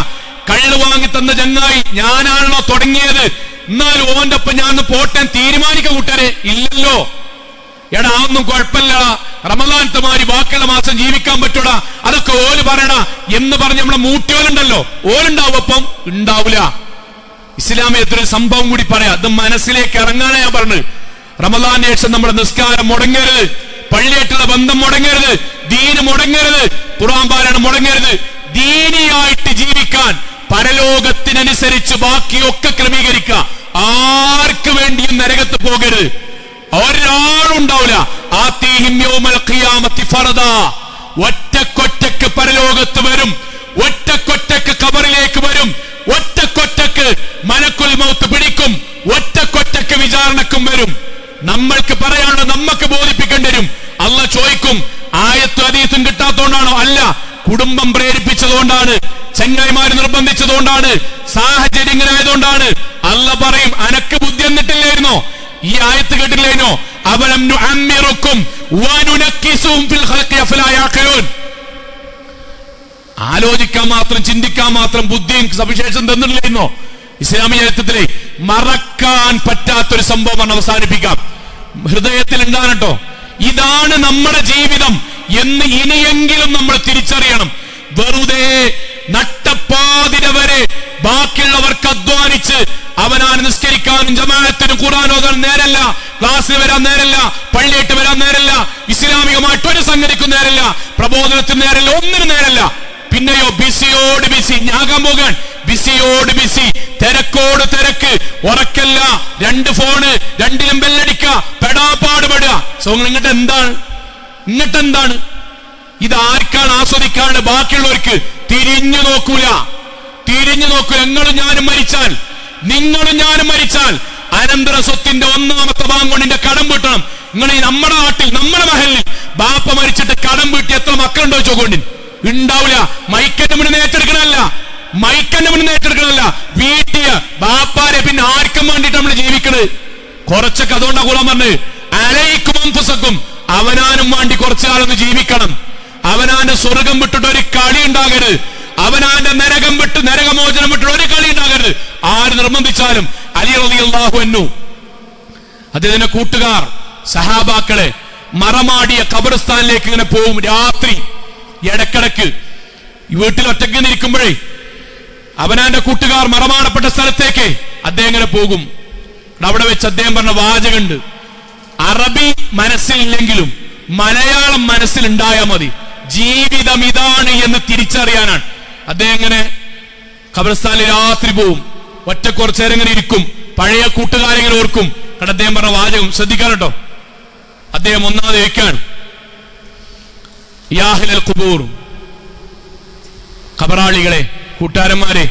S1: കള്ള് വാങ്ങി തന്ന ചങ്ങായി ഞാനാണല്ലോ തുടങ്ങിയത്, എന്നാലും ഓന്റെ ഒപ്പം ഞാൻ പോട്ടെ തീരുമാനിക്ക കൂട്ടരെ ഇല്ലല്ലോ. എടാ ഒന്നും കുഴപ്പമില്ല, റമദാനത്തെ മാതിരി ബാക്കിയുള്ള മാസം ജീവിക്കാൻ പറ്റൂടാ, അതൊക്കെ ഓല് പറയണ എന്ന് പറഞ്ഞ് നമ്മളെ മൂട്ടിയോലുണ്ടല്ലോ, ഓലുണ്ടാവും, ഒപ്പം ഉണ്ടാവില്ല. ഇസ്ലാമിയത്തിനൊരു സംഭവം കൂടി പറയാം, അത് മനസ്സിലേക്ക് ഇറങ്ങാനാ ഞാൻ പറഞ്ഞത്. റമദാന് ശേഷം നമ്മുടെ നിസ്കാരം മുടങ്ങരുത്, പള്ളിയായിട്ടുള്ള ബന്ധം മുടങ്ങരുത്, ദീന് മുടങ്ങരുത്, ഖുർആൻ പാരായണം മുടങ്ങരുത്. ദീനിയായിട്ട് ജീവിക്കാൻ പരലോകത്തിനനുസരിച്ച് ബാക്കിയൊക്കെ ക്രമീകരിക്കുക. ആർക്ക് വേണ്ടിയും നരകത്ത് പോകരുത്. ഒരാളുണ്ടാവില്ല. ആതീഹിം യൗമൽ ഖിയാമത്തി ഫർദാ. ഒറ്റക്കൊറ്റക്ക് പരലോകത്ത് വരും, ഒറ്റക്കൊറ്റക്ക് ഖബറിലേക്ക് വരും, ഒറ്റക്കൊറ്റക്ക് മലക്കുൽ മൗത്ത് പിടിക്കും, ഒറ്റക്കൊറ്റക്ക് വിചാരണക്കും വരും. നമ്മൾക്ക് പറയാനുള്ള, നമുക്ക് ബോധ്യം നിർബന്ധിച്ചതുകൊണ്ടാണ്, ചങ്ങായിമാര് നിർബന്ധിച്ചതുകൊണ്ടാണ്, സാഹചര്യങ്ങളായതുകൊണ്ടാണ്. അല്ലാഹ് പറയും, അനക്ക് ബുദ്ധി എന്നിട്ടില്ലായിരുന്നോ? ഈ ആയത്ത് കേട്ടില്ലായിരുന്നോ? അവലം നുഅമ്മിറുക്കും വനുനക്കിസും ഫിൽ ഖൽഖി അഫലാ യഅഖിലൂൻ. ആലോചിക്കാൻ മാത്രം, ചിന്തിക്കാൻ മാത്രം ബുദ്ധിയും സവിശേഷം തന്നില്ലായിരുന്നോ? ഇസ്ലാമിക ചരിത്രത്തിലെ മറക്കാൻ പറ്റാത്തൊരു സംഭവമാണ്. അവസാനിപ്പിക്കാം. ഹൃദയത്തിൽ ഉണ്ടാകട്ടോ, ഇതാണ് നമ്മുടെ ജീവിതം എന്ന് ഇനിയെങ്കിലും നമ്മൾ തിരിച്ചറിയണം. വെറുതെ നട്ടപ്പാതിര വരെ ബാക്കിയുള്ളവർക്ക് അധ്വാനിച്ച് അവനാണ് നിസ്കരിക്കാനും ജമാഅത്തിനും ഖുർആൻ ഓതാൻ നേരല്ല, ക്ലാസ്സിൽ വരാൻ നേരല്ല, പള്ളിയിട്ട് വരാൻ നേരല്ല, ഇസ്ലാമികമായിട്ട് ഒരു സംഗതിക്കും നേരല്ല, പ്രബോധനത്തിന് നേരല്ല, ഒന്നിനും നേരല്ല. പിന്നെയോ ബിസിയോട് ബിസി, ഞാകാൻ പോകാൻ ബിസിയോട് ബിസി, തിരക്കോട് തിരക്ക്, ഉറക്കല്ല, 2 ഫോണ്, 2ലും ബെല്ലടിക്ക, പെടാപ്പാടുപെടുക. സോ ഇങ്ങോട്ട് എന്താണ് ഇത്? ആർക്കാണ് ആസ്വദിക്കാണ്ട്? ബാക്കിയുള്ളവർക്ക് തിരിഞ്ഞു നോക്കൂല. നിങ്ങളും ഞാനും മരിച്ചാൽ അനന്തര സ്വത്തിന്റെ 1ാമത്തെ ഭാഗം കൊണ്ടിന്റെ കടം വീട്ടണം. നിങ്ങൾ ഈ നമ്മുടെ നാട്ടിൽ, നമ്മുടെ മഹലിൽ ബാപ്പ മരിച്ചിട്ട് കടം വീട്ടി എത്ര മക്കളുണ്ടോ ചോദിച്ചോണ്ടി? ഉണ്ടാവില്ല. മൈക്കന്റെ മുന്നിൽ ഏറ്റെടുക്കണല്ല, വീട്ടിയ ബാപ്പാരെ പിന്നെ ആർക്കും വേണ്ടിട്ട് നമ്മൾ ജീവിക്കണത്. കുറച്ചൊക്കെ അതുകൊണ്ടാ ഖുർആൻ പറഞ്ഞത്, അലൈക്കും അൻഫുസക്കും, അവനാനും വേണ്ടി കുറച്ചു കാലം ജീവിക്കണം. അവനാന്റെ സ്വർഗം വിട്ടിട്ട് ഒരു കളി ഉണ്ടാകരുത്, അവനാന്റെ നരകമോചനം വിട്ടിട്ട് ഒരു കളി ഉണ്ടാകരുത്. ആര് നിർബന്ധിച്ചാലും. അലി റളിയല്ലാഹു അൻഹു അദ്ദേഹത്തിന്റെ കൂട്ടുകാർ സഹാബാക്കളെ മറമാടിയ ഖബർസ്ഥാനിലേക്ക് ഇങ്ങനെ പോവും. രാത്രി ഇടക്കിടക്ക് വീട്ടിൽ ഒറ്റയ്ക്ക് നിൽക്കുമ്പോഴേ അവനാന്റെ കൂട്ടുകാർ മറമാടപ്പെട്ട സ്ഥലത്തേക്ക് അദ്ദേഹം ഇങ്ങനെ പോകും. അവിടെ വെച്ച് അദ്ദേഹം പറഞ്ഞ വാചകമുണ്ട്, അറബി മനസ്സിലില്ലെങ്കിലും മലയാളം മനസ്സിലുണ്ടായാൽ മതി, ജീവിതം ഇതാണ് എന്ന് തിരിച്ചറിയാനാണ്. അദ്ദേഹം ഇങ്ങനെ ഖബർസ്ഥാനിൽ രാത്രി പോവും, ഒറ്റ കുറച്ചേരം ഇങ്ങനെ ഇരിക്കും, പഴയ കൂട്ടുകാരെങ്ങനെ ഓർക്കും. കാരണം അദ്ദേഹം പറഞ്ഞ വാചകം ശ്രദ്ധിക്കാൻ കേട്ടോ. അദ്ദേഹം ഒന്നാമത് വയ്ക്കാൻ, യാഹിലൽ ഖുബൂർ, ഖബറാളികളെ, കൂട്ടുകാരന്മാരെ,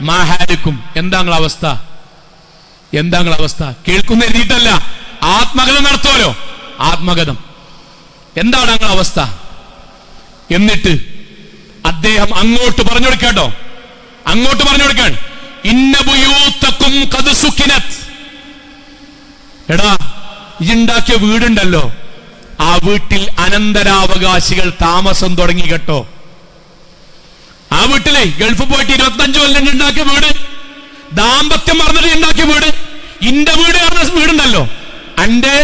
S1: മാഹാലിക്കും, എന്താ അവസ്ഥ? കേൾക്കുന്ന എഴുതിയിട്ടല്ല, ആത്മഗതം നടത്തുമല്ലോ, ആത്മഗതം. എന്താണ് ഞങ്ങളുടെ അവസ്ഥ? എന്നിട്ട് അദ്ദേഹം അങ്ങോട്ട് പറഞ്ഞു കൊടുക്കാൻ, ഇന്ന ബുയൂതക്കും ഖദ് സുകിനത്. എടാ, ഇണ്ടാക്കിയ വീടുണ്ടല്ലോ, ആ വീട്ടിൽ അനന്തരാവകാശികൾ താമസം തുടങ്ങി കേട്ടോ. ആ വീട്ടിലെ ഗൾഫ് പോയിട്ട് 25 കൊല്ലം ഉണ്ടാക്കിയ വീട്, ദാമ്പത്യം പറഞ്ഞിട്ട് ഉണ്ടാക്കിയ വീട്, ഇന്റെ വീട് പറഞ്ഞ വീടുണ്ടല്ലോ, അന്റെ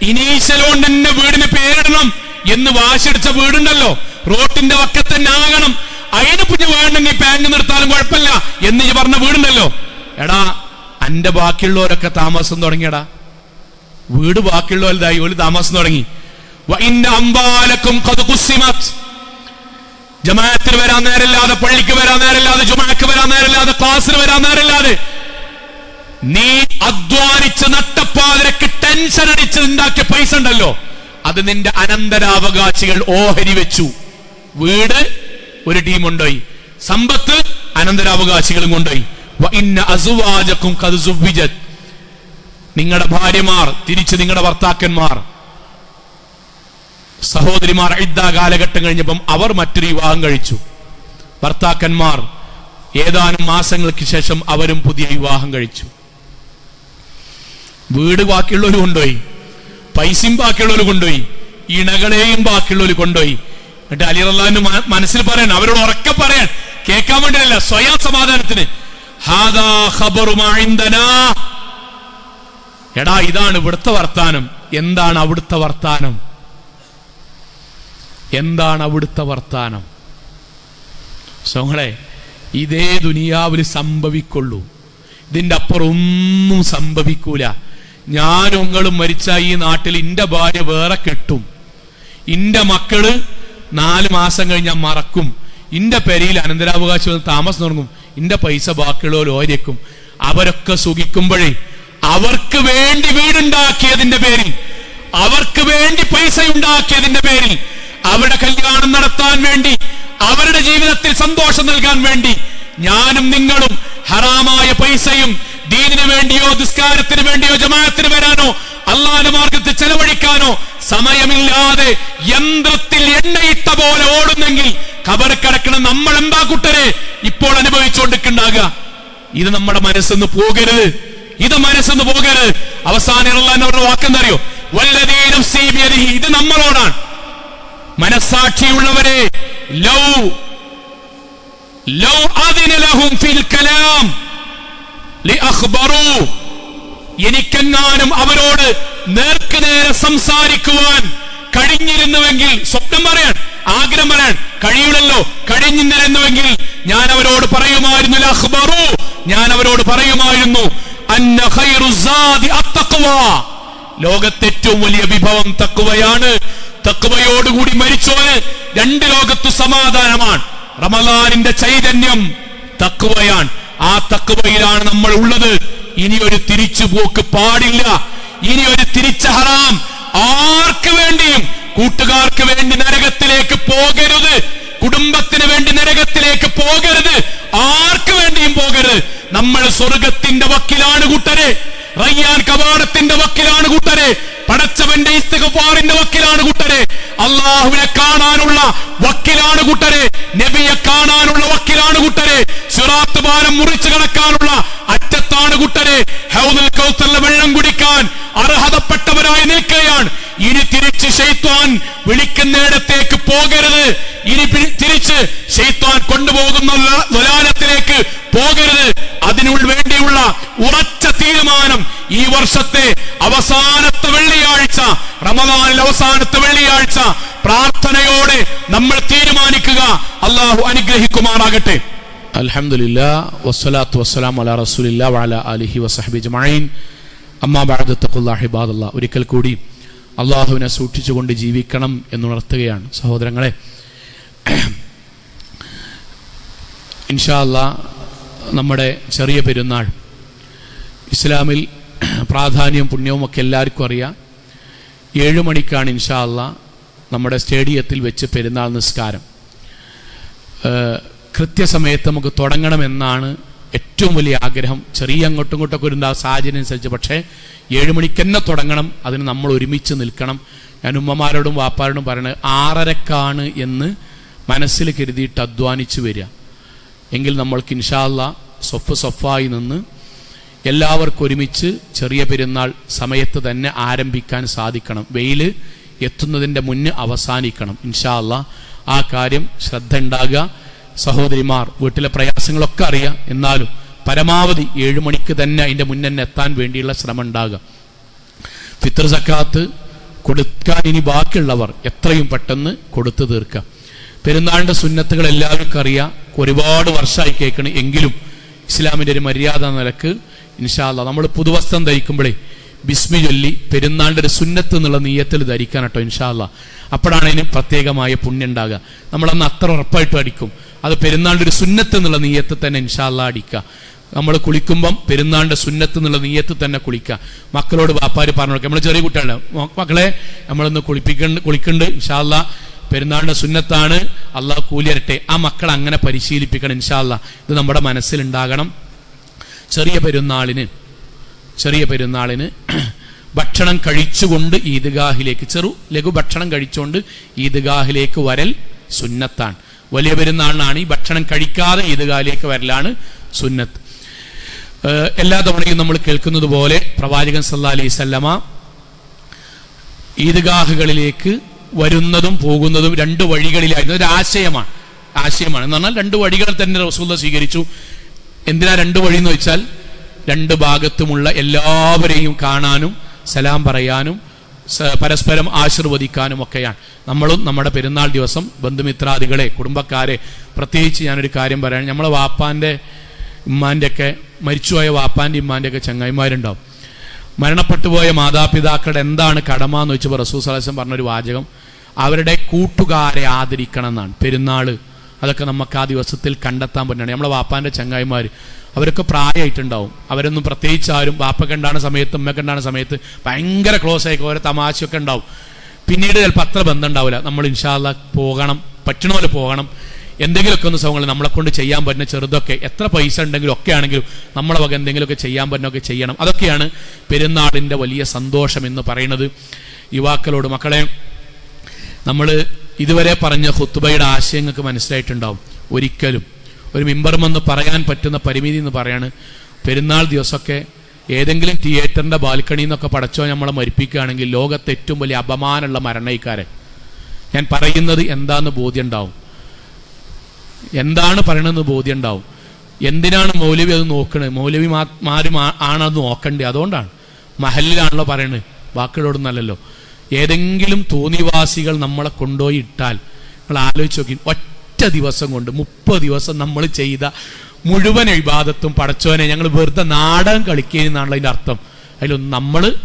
S1: ഇനീഷ്യൽ കൊണ്ട് എന്നെ വീടിന് പേരിടണം എന്ന് വാശിടിച്ച വീടുണ്ടല്ലോ, റോട്ടിന്റെ വക്കത്ത് തന്നെ ആകണം, അതിന് പിന്നെ വേണമെങ്കിൽ പാങ്ക് നിർത്താനും കുഴപ്പമില്ല എന്ന് പറഞ്ഞ വീടുണ്ടല്ലോ. എടാ, അന്റെ ബാക്കിയുള്ളവരൊക്കെ താമസം തുടങ്ങിയടാ, വീട് ബാക്കിയുള്ളവരുതായി, ഒരു താമസം തുടങ്ങി. ജമാഅത്തിന് വരാൻ നേരമില്ലാതെ, പള്ളിക്ക് വരാൻ നേരമില്ലാതെ, ജുമാക്ക് വരാൻ നേരമില്ലാതെ, ക്ലാസ്സിന് വരാൻ നേരമില്ലാതെ, നീ അധ്വാനിച്ച് നട്ടപ്പാതിരക്ക് ടെൻഷൻ അടിച്ച് ഉണ്ടാക്കിയ പൈസ ഉണ്ടല്ലോ, അത് നിന്റെ അനന്തരാവകാശികൾ ഓഹരി വെച്ചു. വീട് ഒരു ടീം കൊണ്ടുപോയി, സമ്പത്ത് അനന്തരാവകാശികളും കൊണ്ടുപോയി. നിങ്ങളുടെ ഭാര്യമാർ, തിരിച്ച് നിങ്ങളുടെ ഭർത്താക്കന്മാർ, സഹോദരിമാർ ഇദ്ദ കാലഘട്ടം കഴിഞ്ഞപ്പം അവർ മറ്റൊരു വിവാഹം കഴിച്ചു. ഭർത്താക്കന്മാർ ഏതാനും മാസങ്ങൾക്ക് ശേഷം അവരും പുതിയ വിവാഹം കഴിച്ചു. വീട് ബാക്കിയുള്ളവർ കൊണ്ടുപോയി, പൈസയും ബാക്കിയുള്ളവർ കൊണ്ടുപോയി, ഇണകളെയും ബാക്കിയുള്ളവർ കൊണ്ടുപോയി. എന്നിട്ട് അലി റളിയല്ലാഹു അൻഹു മനസ്സിൽ പറയാൻ, അവരോട് ഉറക്കെ പറയാൻ, കേൾക്കാൻ വേണ്ടിയല്ല, സ്വയം സമാധാനത്തിന്, ഹാദാ ഖബറു മാ ഇൻദനാ. എടാ, ഇതാണ് ഇവിടുത്തെ വർത്താനം. എന്താണ് അവിടുത്തെ വർത്താനം? സോങ്ങളെ, ഇതേ ദുനിയാവിൽ സംഭവിക്കുള്ളൂ, ഇതിന്റെ അപ്പുറം ഒന്നും സംഭവിക്കൂല. ഞാനും നിങ്ങളും മരിച്ച ഈ നാട്ടിൽ ഇന്റെ ഭാര്യ വേറെ കെട്ടും, ഇന്റെ മക്കള് 4 മാസം കഴിഞ്ഞാൽ മറക്കും, ഇന്റെ പെരയിൽ അനന്തരാവകാശം താമസം തുടങ്ങും, ഇന്റെ പൈസ ബാക്കിയുള്ളവർ ഓരേക്കും. അവരൊക്കെ സുഖിക്കുമ്പോഴേ, അവർക്ക് വേണ്ടി വീടുണ്ടാക്കിയതിന്റെ പേരിൽ, അവർക്ക് വേണ്ടി പൈസ ഉണ്ടാക്കിയതിന്റെ പേരിൽ, അവരുടെ കല്യാണം നടത്താൻ വേണ്ടി, അവരുടെ ജീവിതത്തിൽ സന്തോഷം നൽകാൻ വേണ്ടി ഞാനും നിങ്ങളും ഹറാമായ പൈസയും ദീനിനു വേണ്ടിയോ നിസ്കാരത്തിന് വേണ്ടിയോ ജമാഅത്തിന് വരാനോ അല്ലാഹുവിന്റെ മാർഗ്ഗത്തിൽ ചെലവഴിക്കാനോ സമയമില്ലാതെ യന്ത്രത്തിൽ എണ്ണയിട്ട പോലെ ഓടുന്നെങ്കിൽ ഖബർ കിടക്കണ നമ്മൾ എന്താ കൂട്ടരെ ഇപ്പോൾ അനുഭവിച്ചുകൊണ്ടിരിക്കുന്നുണ്ടാകുക? ഇത് നമ്മുടെ മനസ്സെന്ന് പോകരുത്, ഇത് മനസ്സെന്ന് പോകരുത്. അവസാനം അല്ലാഹുവിന്റെ വാക്കെന്താ അറിയോ? വല്ലദീ നഫ്സീ ബിയദിഹി. ഇത് നമ്മളോടാണ്. മനസ്സാക്ഷിയുള്ളവരെ, ലൗ അദിന ലഹും ഫിൽ കലാം ലിഅഖ്ബറൂ. എനിക്കെങ്ങാനും അവരോട് നേർക്കുനേരെ സംസാരിക്കുവാൻ കഴിഞ്ഞിരുന്നുവെങ്കിൽ, സ്വപ്നം പറയാൻ, ആഗ്രഹം പറയാൻ കഴിയില്ലല്ലോ, കഴിഞ്ഞിരുന്നുവെങ്കിൽ ഞാൻ അവരോട് പറയുമായിരുന്നു, ലഅഖ്ബറൂ, ഞാൻ അവരോട് പറയുമായിരുന്നു, അന്ന ഖൈറുസ്സാദി അത്തഖ്വാ. ലോകത്തെ ഏറ്റവും വലിയ വിഭവം തഖ്വയാണ്. തഖ്വയോടുകൂടി മരിച്ചോന് രണ്ട് ലോകത്തു സമാധാനമാണ്. റമളാനിന്റെ ചൈതന്യം തഖ്വയാണ്. ആ തഖ്വയിലാണ് നമ്മൾ ഉള്ളത്. ഇനി ഒരു തിരിച്ചുപോക്ക് പാടില്ല. ഇനി ഒരു തിരിച്ച ഹറാം ആർക്ക് വേണ്ടിയും, കൂട്ടുകാർക്ക് വേണ്ടി നരകത്തിലേക്ക് പോകരുത്, കുടുംബത്തിന് വേണ്ടി നരകത്തിലേക്ക് പോകരുത്, ആർക്ക് വേണ്ടിയും പോകരുത്. നമ്മൾ സ്വർഗത്തിന്റെ വക്കിലാണ് കൂട്ടരെ, റയ്യാൻ കവാടത്തിന്റെ വക്കിലാണ് കൂട്ടരെ, പടച്ചവന്റെ ഇസ്തിഗ്ഫാറിന്റെ വക്കിലാണ് കൂട്ടരെ, അള്ളാഹുവിനെ കാണാനുള്ള വക്കിലാണ് കൂട്ടരെ, നബിയെ കാണാനുള്ള വക്കിലാണ് കൂട്ടരെ, സിറാത്ത് പാലം മുറിച്ചു കടക്കാനുള്ള അറ്റത്താണ് കൂട്ടരെ, ഹൗദുൽ കൗസറിലെ വെള്ളം കുടിക്കാൻ അർഹതപ്പെട്ടവരായി നിൽക്കുകയാണ്. ഇനി തിരിച്ച് ശൈത്വാൻ വിളിക്കുന്നിടത്തേക്ക് പോകരുത്. ഇനി തിരിച്ച് ശൈത്വാൻ കൊണ്ടുപോകുന്ന ദലാലത്തിലേക്ക് പോകരുത്. അതിനു വേണ്ടിയുള്ള ഉറച്ച തീരുമാനം ഈ വർഷത്തെ അവസാനത്തെ വെള്ളിയാഴ്ച, റമദാനിൽ അവസാനത്തെ വെള്ളിയാഴ്ച പ്രാർത്ഥനയോടെ നമ്മൾ തീരുമാനിക്കുക. അല്ലാഹു അനുഗ്രഹിക്കുമാറാകട്ടെ. അൽഹംദുലില്ലാഹ് വസ്സലാത്തു വസ്സലാമു അലാ റസൂലില്ലാഹി വഅലാ ആലിഹി വസഹ്ബിഹി അജ്മഈൻ. അമ്മാ ബഅദ് തഖുല്ലാഹി ഇബാദല്ലാഹ്. ഒരിക്കൽ കൂടി അള്ളാഹുവിനെ സൂക്ഷിച്ചുകൊണ്ട് ജീവിക്കണം എന്നുണർത്തുകയാണ് സഹോദരങ്ങളെ. ഇൻഷാ അല്ലാഹ് നമ്മുടെ ചെറിയ പെരുന്നാൾ ഇസ്ലാമിൽ പ്രാധാന്യവും പുണ്യവും ഒക്കെ എല്ലാവർക്കും അറിയാം. 7 മണിക്കാണ് ഇൻഷാ അല്ലാഹ് നമ്മുടെ സ്റ്റേഡിയത്തിൽ വെച്ച് പെരുന്നാൾ നിസ്കാരം. കൃത്യസമയത്ത് നമുക്ക് തുടങ്ങണമെന്നാണ് ഏറ്റവും വലിയ ആഗ്രഹം. ചെറിയ അങ്ങോട്ടും ഇങ്ങോട്ടൊക്കെ ഒരു സാഹചര്യം അനുസരിച്ച്, പക്ഷേ 7 മണിക്ക് തന്നെ തുടങ്ങണം. അതിന് നമ്മൾ ഒരുമിച്ച് നിൽക്കണം. ഞാൻ ഉമ്മമാരോടും വാപ്പാരോടും പറയണത് 6:30 എന്ന് മനസ്സിൽ കരുതിയിട്ട് അധ്വാനിച്ചു വരിക. എങ്കിൽ നമ്മൾക്ക് ഇൻഷാ അല്ലാഹ് സൊഫായി നിന്ന് എല്ലാവർക്കും ഒരുമിച്ച് ചെറിയ പെരുന്നാൾ സമയത്ത് തന്നെ ആരംഭിക്കാൻ സാധിക്കണം. വെയിൽ എത്തുന്നതിൻ്റെ മുന്നേ അവസാനിക്കണം ഇൻഷാ അല്ലാഹ്. ആ കാര്യം ശ്രദ്ധ ഉണ്ടാകുക. സഹോദരിമാർ, വീട്ടിലെ പ്രയാസങ്ങളൊക്കെ അറിയാം, എന്നാലും പരമാവധി 7 മണിക്ക് തന്നെ അതിൻ്റെ മുന്നേ എത്താൻ വേണ്ടിയുള്ള ശ്രമം ഉണ്ടാകുക. ഫിത്ർ സക്കാത്ത് കൊടുക്കാൻ ഇനി ബാക്കിയുള്ളവർ എത്രയും പെട്ടെന്ന് കൊടുത്തു തീർക്കുക. പെരുന്നാളിൻ്റെ സുന്നത്തുകൾ എല്ലാവർക്കും അറിയാം, ഒരുപാട് വർഷമായി കേൾക്കണം. എങ്കിലും ഇസ്ലാമിൻ്റെ ഒരു മര്യാദ നിലക്ക് ഇൻഷാ അല്ലാഹ് നമ്മൾ പുതുവസ്ത്രം ധരിക്കുമ്പോഴേ ബിസ്മി ചൊല്ലി പെരുന്നാളിൻ്റെ ഒരു സുന്നത്ത് എന്നുള്ള നീയത്തിൽ ധരിക്കാൻ കേട്ടോ ഇൻഷാ അല്ലാഹ്. അപ്പോഴാണ് അതിന് പ്രത്യേകമായ പുണ്യം ഉണ്ടാകുക. നമ്മളന്ന് അത്ര ഉറപ്പായിട്ടും അടിക്കും. അത് പെരുന്നാളിൻ്റെ ഒരു സുന്നത്ത് എന്നുള്ള നീയത്ത് തന്നെ ഇൻഷാ അല്ലാഹ് അടിക്കുക. നമ്മൾ കുളിക്കുമ്പം പെരുന്നാളിൻ്റെ സുന്നത്ത് എന്നുള്ള നീയത്ത് തന്നെ കുളിക്കുക. മക്കളോട് വാപ്പാര് പറഞ്ഞു കൊടുക്കുക. നമ്മൾ ചെറിയ കുട്ടികളാണ്, മക്കളെ നമ്മളൊന്ന് കുളിക്കുന്നുണ്ട് ഇൻഷാ അല്ലാഹ്, പെരുന്നാളിൻ്റെ സുന്നത്താണ്, അള്ളാഹ് കൂലി തരട്ടെ. ആ മക്കൾ അങ്ങനെ പരിശീലിപ്പിക്കണം ഇൻഷാ അല്ലാഹ്. ഇത് നമ്മുടെ മനസ്സിലുണ്ടാകണം. ചെറിയ പെരുന്നാളിന് ഭക്ഷണം കഴിച്ചുകൊണ്ട് ഈദ്ഗാഹിലേക്ക്, ലഘു ഭക്ഷണം കഴിച്ചുകൊണ്ട് ഈദ്ഗാഹിലേക്ക് വരൽ സുന്നത്താണ്. വലിയ പെരുന്നാളിനാണ് ഈ ഭക്ഷണം കഴിക്കാതെ ഈദ്ഗാഹിലേക്ക് വരലാണ് സുന്നത്ത്. എല്ലാ തവണയും നമ്മൾ കേൾക്കുന്നത് പോലെ പ്രവാചകൻ സല്ലല്ലാഹു അലൈഹി വസല്ലമ ഈദ്ഗാഹുകളിലേക്ക് വരുന്നതും പോകുന്നതും 2 വഴികളിലായിരുന്നു. ഒരു ആശയമാണ് എന്ന് പറഞ്ഞാൽ 2 വഴികൾ തന്നെ റസൂലുള്ളാഹി സ്വീകരിച്ചു. എന്തിനാ 2 വഴി എന്ന് വെച്ചാൽ 2 ഭാഗത്തുമുള്ള എല്ലാവരെയും കാണാനും സലാം പറയാനും പരസ്പരം ആശീർവദിക്കാനും ഒക്കെയാണ്. നമ്മളും നമ്മുടെ പെരുന്നാൾ ദിവസം ബന്ധുമിത്രാദികളെ, കുടുംബക്കാരെ, പ്രത്യേകിച്ച് ഞാനൊരു കാര്യം പറയാൻ, നമ്മളെ വാപ്പാൻ്റെ ഉമ്മാൻ്റെ ഒക്കെ, മരിച്ചുപോയ വാപ്പാൻ്റെ ഉമ്മാൻ്റെ ഒക്കെ ചങ്ങായിമാരുണ്ടാവും. മരണപ്പെട്ടുപോയ മാതാപിതാക്കളുടെ എന്താണ് കടമ എന്ന് വെച്ചപ്പോൾ റസൂൽ സല്ലല്ലാഹു അലൈഹി വസല്ലം പറഞ്ഞൊരു വാചകം, അവരുടെ കൂട്ടുകാരെ ആദരിക്കണം എന്നാണ്. പെരുന്നാൾ അതൊക്കെ നമുക്ക് ആ ദിവസത്തിൽ കണ്ടെത്താൻ പറ്റുന്നതാണ്. നമ്മളെ വാപ്പാൻ്റെ ചങ്ങായിമാർ അവരൊക്കെ പ്രായമായിട്ടുണ്ടാവും. അവരൊന്നും പ്രത്യേകിച്ച് ആരും വാപ്പ ഉണ്ടാകുന്ന സമയത്ത് ഉമ്മയൊക്കെ ഉണ്ടാകുന്ന സമയത്ത് ഭയങ്കര ക്ലോസ് ആയിരിക്കും, ഓരോ തമാശയൊക്കെ ഉണ്ടാവും. പിന്നീട് ചിലപ്പോൾ അത്ര ബന്ധം ഉണ്ടാവില്ല. നമ്മൾ ഇൻഷാ അല്ലാഹ് പോകണം, പറ്റണ പോലെ പോകണം. എന്തെങ്കിലുമൊക്കെ ഒന്ന് സമയങ്ങൾ നമ്മളെ കൊണ്ട് ചെയ്യാൻ പറ്റുന്ന ചെറുതൊക്കെ, എത്ര പൈസ ഉണ്ടെങ്കിലും ഒക്കെ ആണെങ്കിലും നമ്മളെ വക എന്തെങ്കിലുമൊക്കെ ചെയ്യാൻ പറ്റുന്നൊക്കെ ചെയ്യണം. അതൊക്കെയാണ് പെരുന്നാളിൻ്റെ വലിയ സന്തോഷം എന്ന് പറയുന്നത്. യുവാക്കളോട്, മക്കളെ, നമ്മൾ ഇതുവരെ പറഞ്ഞ ഖുത്ബയുടെ ആശയങ്ങൾക്ക് മനസ്സിലായിട്ടുണ്ടാവും. ഒരിക്കലും ഒരു മിമ്പറുമെന്ന് പറയാൻ പറ്റുന്ന പരിമിതി എന്ന് പറയാണ്, പെരുന്നാൾ ദിവസമൊക്കെ ഏതെങ്കിലും തിയേറ്ററിൻ്റെ ബാൽക്കണിയിൽ നിന്നൊക്കെ പടച്ചോ നമ്മളെ മരിപ്പിക്കുകയാണെങ്കിൽ ലോകത്തെ ഏറ്റവും വലിയ അപമാനമുള്ള മരണയിക്കാരൻ. ഞാൻ പറയുന്നത് എന്താണെന്ന് ബോധ്യം ഉണ്ടാവും, എന്താണ് പറയണമെന്ന് ബോധ്യം ഉണ്ടാവും. എന്തിനാണ് മൗലവി അത് നോക്കണത്? മൗലവിമാരും ആണത് നോക്കണ്ടേ? അതുകൊണ്ടാണ്. മഹലിലാണല്ലോ പറയണത്, ബാക്കിയോടൊന്നല്ലല്ലോ. ഏതെങ്കിലും തോന്നിവാസികൾ നമ്മളെ കൊണ്ടുപോയി ഇട്ടാൽ നിങ്ങൾ ആലോചിച്ച് നോക്കി, ഒറ്റ ദിവസം കൊണ്ട് 30 ദിവസം നമ്മൾ ചെയ്ത മുഴുവൻ ഇബാദത്തും പടച്ചോനെ ഞങ്ങൾ വെറുതെ നാടകം കളിക്കുകയെന്നാണല്ലോ അതിൻ്റെ അർത്ഥം. അതിലൊന്നും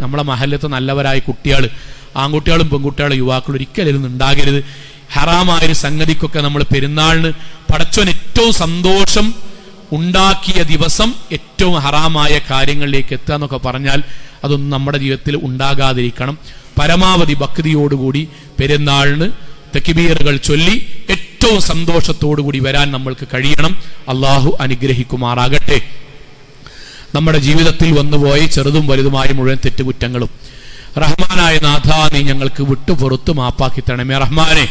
S1: നമ്മളെ മഹല്ലത്തെ നല്ലവരായ കുട്ടികൾ, ആൺകുട്ടികളും പെൺകുട്ടികളും യുവാക്കളും ഒരിക്കലും ഉണ്ടാകരുത്. ഹറാമായൊരു സംഗതിക്കൊക്കെ നമ്മൾ പെരുന്നാളിന് പടച്ചോൻ ഏറ്റവും സന്തോഷം ഉണ്ടാക്കിയ ദിവസം ഏറ്റവും ഹറാമായ കാര്യങ്ങളിലേക്ക് എത്തുക എന്നൊക്കെ പറഞ്ഞാൽ അതൊന്നും നമ്മുടെ ജീവിതത്തിൽ ഉണ്ടാകാതിരിക്കണം. പരമാവധി ഭക്തിയോടുകൂടി പെരുന്നാളിന് തക്ബീറുകൾ ചൊല്ലി ഏറ്റവും സന്തോഷത്തോടുകൂടി വരാൻ നമ്മൾക്ക് കഴിയണം. അള്ളാഹു അനുഗ്രഹിക്കുമാറാകട്ടെ. നമ്മുടെ ജീവിതത്തിൽ വന്നുപോയ ചെറുതും വലുതുമായ മുഴുവൻ തെറ്റുകുറ്റങ്ങളും റഹ്മാനായ നാഥ നീ ഞങ്ങൾക്ക് വിട്ടുപുറത്ത് മാപ്പാക്കി തരണമേ റഹ്മാനെ.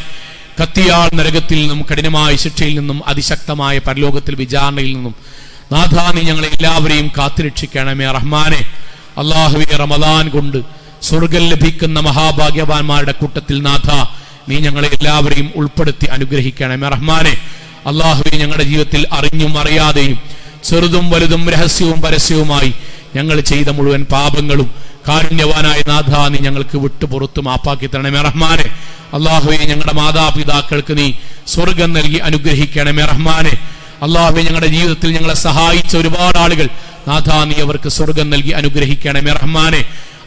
S1: കത്തിയാൾ നരകത്തിൽ നിന്നും കഠിനമായ ശിക്ഷയിൽ നിന്നും അതിശക്തമായ പരലോകത്തിൽ വിചാരണയിൽ നിന്നും നാഥ നീ ഞങ്ങളെ എല്ലാവരെയും കാത്തുരക്ഷിക്കണമേ റഹ്മാനെ. അള്ളാഹുവേ, റമദാൻ കൊണ്ട് സ്വർഗ്ഗം ലഭിക്കുന്ന മഹാഭാഗ്യവാന്മാരുടെ കൂട്ടത്തിൽ നാഥ നീ ഞങ്ങളെ എല്ലാവരെയും ഉൾപ്പെടുത്തി അനുഗ്രഹിക്കണമേ റഹ്മാനെ. അള്ളാഹുവേ, ഞങ്ങളുടെ ജീവിതത്തിൽ അറിഞ്ഞും അറിയാതെയും ചെറുതും വലുതും രഹസ്യവും പരസ്യവുമായി ഞങ്ങൾ ചെയ്ത മുഴുവൻ പാപങ്ങളും കാരുണ്യവാനായ നാഥ നീ ഞങ്ങൾക്ക് വിട്ടുപുറത്ത് മാപ്പാക്കി തരണമേ റഹ്മാനെ. അള്ളാഹുവേ, ഞങ്ങളുടെ മാതാപിതാക്കൾക്ക് നീ സ്വർഗം നൽകി അനുഗ്രഹിക്കണമേ റഹ്മാനെ. അള്ളാഹുവേ, ഞങ്ങളുടെ ജീവിതത്തിൽ ഞങ്ങളെ സഹായിച്ച ഒരുപാട് ആളുകൾ നാഥ നീ അവർക്ക് സ്വർഗം നൽകി അനുഗ്രഹിക്കണമേ റഹ്മാനെ.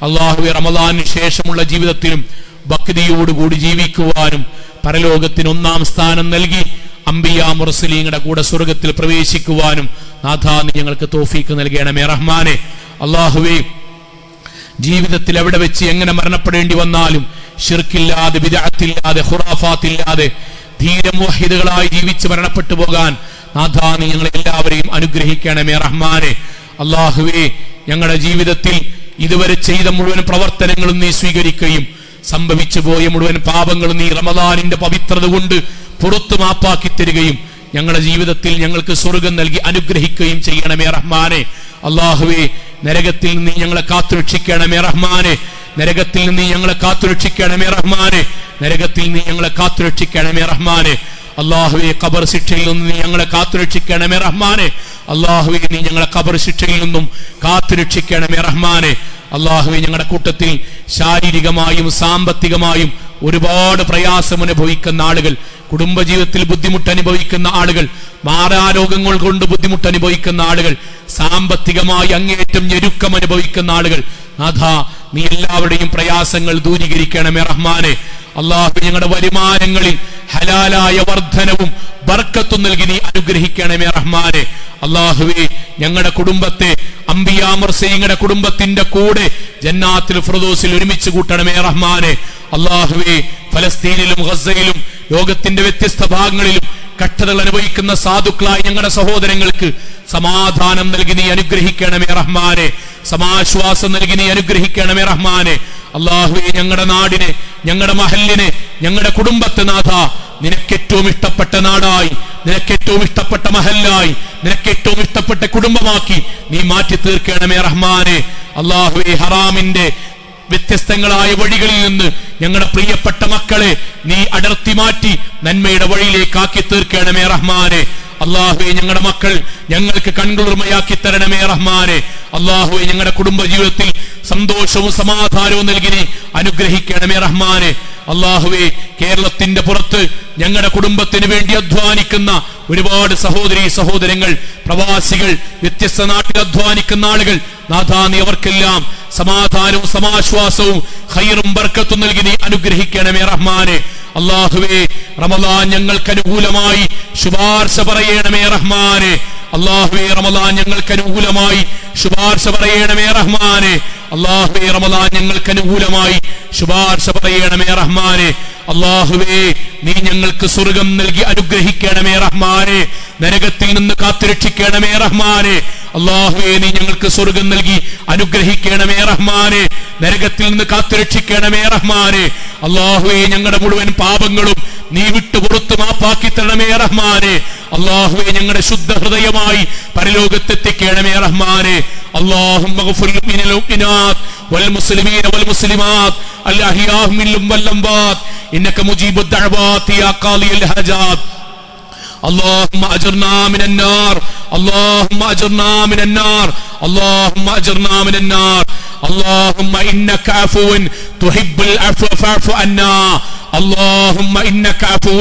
S1: അള്ളാഹുവേ, റമദാനിന് ശേഷമുള്ള ജീവിതത്തിലും ഭക്തിയോടുകൂടി ജീവിക്കുവാനും പരലോകത്തിന് 1-ാം സ്ഥാനം നൽകി അംബിയാ മുർസലീങ്ങളുടെ കൂടെ സ്വർഗത്തിൽ പ്രവേശിക്കുവാനും നാഥ നീ ഞങ്ങൾക്ക് തൗഫീക്ക് നൽകണമേ റഹ്മാനെ. അള്ളാഹുവേ, ജീവിതത്തിൽ എവിടെ വെച്ച് എങ്ങനെ മരണപ്പെടേണ്ടി വന്നാലും ശിർക്കില്ലാതെ, ബിദ്അത്തില്ലാതെ, ഖുറാഫാത്തില്ലാതെ ധീര മുവഹിദുകളായി ജീവിച്ച് മരണപ്പെട്ടു പോകാൻ നാഥ നീ ഞങ്ങളെ എല്ലാവരെയും അനുഗ്രഹിക്കണമേ റഹ്മാനെ. അള്ളാഹുവേ, ഞങ്ങളുടെ ജീവിതത്തിൽ ഇതുവരെ ചെയ്ത മുഴുവൻ പ്രവർത്തനങ്ങളും നീ സ്വീകരിക്കുകയും സംഭവിച്ചു പോയ മുഴുവൻ പാപങ്ങളും നീ റമദാനിന്റെ പവിത്രത കൊണ്ട് പുറത്തു മാപ്പാക്കി തരികയും ഞങ്ങളുടെ ജീവിതത്തിൽ ഞങ്ങൾക്ക് സ്വർഗം നൽകി അനുഗ്രഹിക്കുകയും ചെയ്യണമേ റഹ്മാനെ. അള്ളാഹുവേ, നരകത്തിൽ നിന്ന് ഞങ്ങളെ കാത്തുരക്ഷിക്കണമേ റഹ്മാനെ. നരകത്തിൽ നിന്ന് ഞങ്ങളെ കാത്തുരക്ഷിക്കണമേ റഹ്മാനെ. നരകത്തിൽ നിന്ന് ഞങ്ങളെ കാത്തുരക്ഷിക്കണമേ റഹ്മാനെ. അള്ളാഹുവേ, ഖബർ ശിക്ഷയിൽ നിന്ന് നീ ഞങ്ങളെ കാത്തുരക്ഷിക്കണമേ റഹ്മാനെ. അള്ളാഹുവേ, നീ ഞങ്ങളെ ഖബർ ശിക്ഷയിൽ നിന്നും കാത്തുരക്ഷിക്കണമേ റഹ്മാനെ. അള്ളാഹുവേ, ഞങ്ങളുടെ കൂട്ടത്തിൽ ശാരീരികമായും സാമ്പത്തികമായും ഒരുപാട് പ്രയാസം അനുഭവിക്കുന്ന ആളുകൾ, കുടുംബജീവിതത്തിൽ ബുദ്ധിമുട്ട് അനുഭവിക്കുന്ന ആളുകൾ, മാറാരോഗങ്ങൾ കൊണ്ട് ബുദ്ധിമുട്ട് അനുഭവിക്കുന്ന ആളുകൾ, സാമ്പത്തികമായി അങ്ങേയറ്റം ഞെരുക്കം അനുഭവിക്കുന്ന ആളുകൾ നാഥ നീ എല്ലാവരുടെയും പ്രയാസങ്ങൾ ദൂരീകരിക്കണമേ റഹ്മാനെ. അള്ളാഹു, ഞങ്ങളുടെ വരുമാനങ്ങളിൽ ഹലാലായ വർധനവും ബർക്കത്തും നൽകി നീ അനുഗ്രഹിക്കണമേ റഹ്മാനെ. അള്ളാഹുവേ, ഞങ്ങളുടെ കുടുംബത്തെ അംബിയാ മുർസലീങ്ങളുടെ കുടുംബത്തിന്റെ കൂടെ ജന്നാത്തുൽ ഫിർദൗസിൽ ഒരുമിച്ച് കൂട്ടണമേ റഹ്മാനെ. അള്ളാഹുവേ, ഫലസ്തീനിലും ഗസയിലും ലോകത്തിന്റെ വ്യത്യസ്ത ഭാഗങ്ങളിലും കഷ്ടതകൾ അനുഭവിക്കുന്ന സാധുക്കളായ ഞങ്ങളുടെ സഹോദരങ്ങൾക്ക് സമാധാനം നൽകി നീ അനുഗ്രഹിക്കണമേ റഹ്മാനെ. സമാശ്വാസം നൽകി നീ അനുഗ്രഹിക്കണമേ റഹ്മാനെ. അള്ളാഹുവേ, ഞങ്ങളുടെ നാടിനെ, ഞങ്ങളുടെ മഹല്ലിനെ, ഞങ്ങളുടെ കുടുംബത്തെ നാഥ നിനക്കേറ്റവും ഇഷ്ടപ്പെട്ട നാടായി, നിനക്കേറ്റവും ഇഷ്ടപ്പെട്ട മഹല്ലായി, നിനക്കേറ്റവും ഇഷ്ടപ്പെട്ട കുടുംബമാക്കി നീ മാറ്റി തീർക്കണമേ റഹ്മാനെ. അള്ളാഹുവേ, ഹറാമിന്റെ വ്യത്യസ്തങ്ങളായ വഴികളിൽ നിന്ന് ഞങ്ങളുടെ പ്രിയപ്പെട്ട മക്കളെ നീ അടർത്തി മാറ്റി നന്മയുടെ വഴിയിലേക്ക് ആക്കി തീർക്കണമേ റഹ്മാനെ. അള്ളാഹുവേ, ഞങ്ങളുടെ മക്കൾ ഞങ്ങൾക്ക് കൺകുളിർമയാക്കി തരണമേ റഹ്മാനെ. അള്ളാഹുവേ, ഞങ്ങളുടെ കുടുംബ ജീവിതത്തിൽ സന്തോഷവും സമാധാനവും നൽകി നീ അനുഗ്രഹിക്കണമേ റഹ്മാനെ. അള്ളാഹുവേ, കേരളത്തിന്റെ പുറത്ത് ഞങ്ങളുടെ കുടുംബത്തിന് വേണ്ടി അധ്വാനിക്കുന്ന ഒരുപാട് സഹോദരീ സഹോദരങ്ങൾ, പ്രവാസികൾ, വ്യത്യസ്ത നാട്ടിൽ അധ്വാനിക്കുന്ന ആളുകൾ നാഥ നീ അവർക്കെല്ലാം സമാധാനവും സമാശ്വാസവും ഖൈറും ബർക്കത്തും നൽകി നീ അനുഗ്രഹിക്കണമേ റഹ്മാനെ. അള്ളാഹുവേ, റമദാൻ ഞങ്ങൾക്ക് അനുകൂലമായി ശുപാർശ പറയണമേ റഹ്മാനെ. അള്ളാഹുവേ, റമദാൻ ഞങ്ങൾക്ക് അനുകൂലമായി ശുപാർശ പറയണമേ റഹ്മാനെ. അള്ളാഹുവേ, റമദാൻ ഞങ്ങൾക്ക് അനുകൂലമായി ശുപാർശ പറയണമേ റഹ്മാനെ. അള്ളാഹുവേ, നീ ഞങ്ങൾക്ക് സ്വർഗം നൽകി അനുഗ്രഹിക്കണമേ റഹ്മാനെ. നരകത്തിൽ നിന്ന് കാത്തുരക്ഷിക്കണമേ റഹ്മാനെ. അള്ളാഹുവേ, നീ ഞങ്ങൾക്ക് സ്വർഗം നൽകി അനുഗ്രഹിക്കണമേ റഹ്മാനെ. നരകത്തിൽ നിന്ന് കാത്തുരക്ഷിക്കണമേ റഹ്മാനെ. അള്ളാഹുവേ, ഞങ്ങളുടെ മുഴുവൻ പാപങ്ങളും നീ വിട്ടുപുറത്ത് മാപ്പാക്കി തരണമേ റഹ്മാനെ. അല്ലാഹുവേ ഞങ്ങളുടെ ശുദ്ധ ഹൃദയമായി പരലോകത്തെത്തിക്കണമേ റഹ്മാനെ. اللهم اغفر للمؤمنين والمؤمنات والمسلمين والمسلمات الأحياء منهم والأموات إنك مجيب الدعوات يا قاضي الحاجات. اللهم أجرنا من النار، اللهم أجرنا من النار، اللهم أجرنا من النار. اللهم إنك عفو تحب العفو فاعف عنا، اللهم إنك عفو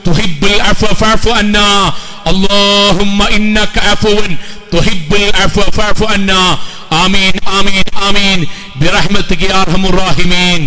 S1: تحب العفو فاعف عنا، اللهم إنك عفو تحب العفو فاعف عنا. آمين آمين آمين برحمتك يا أرحم الراحمين.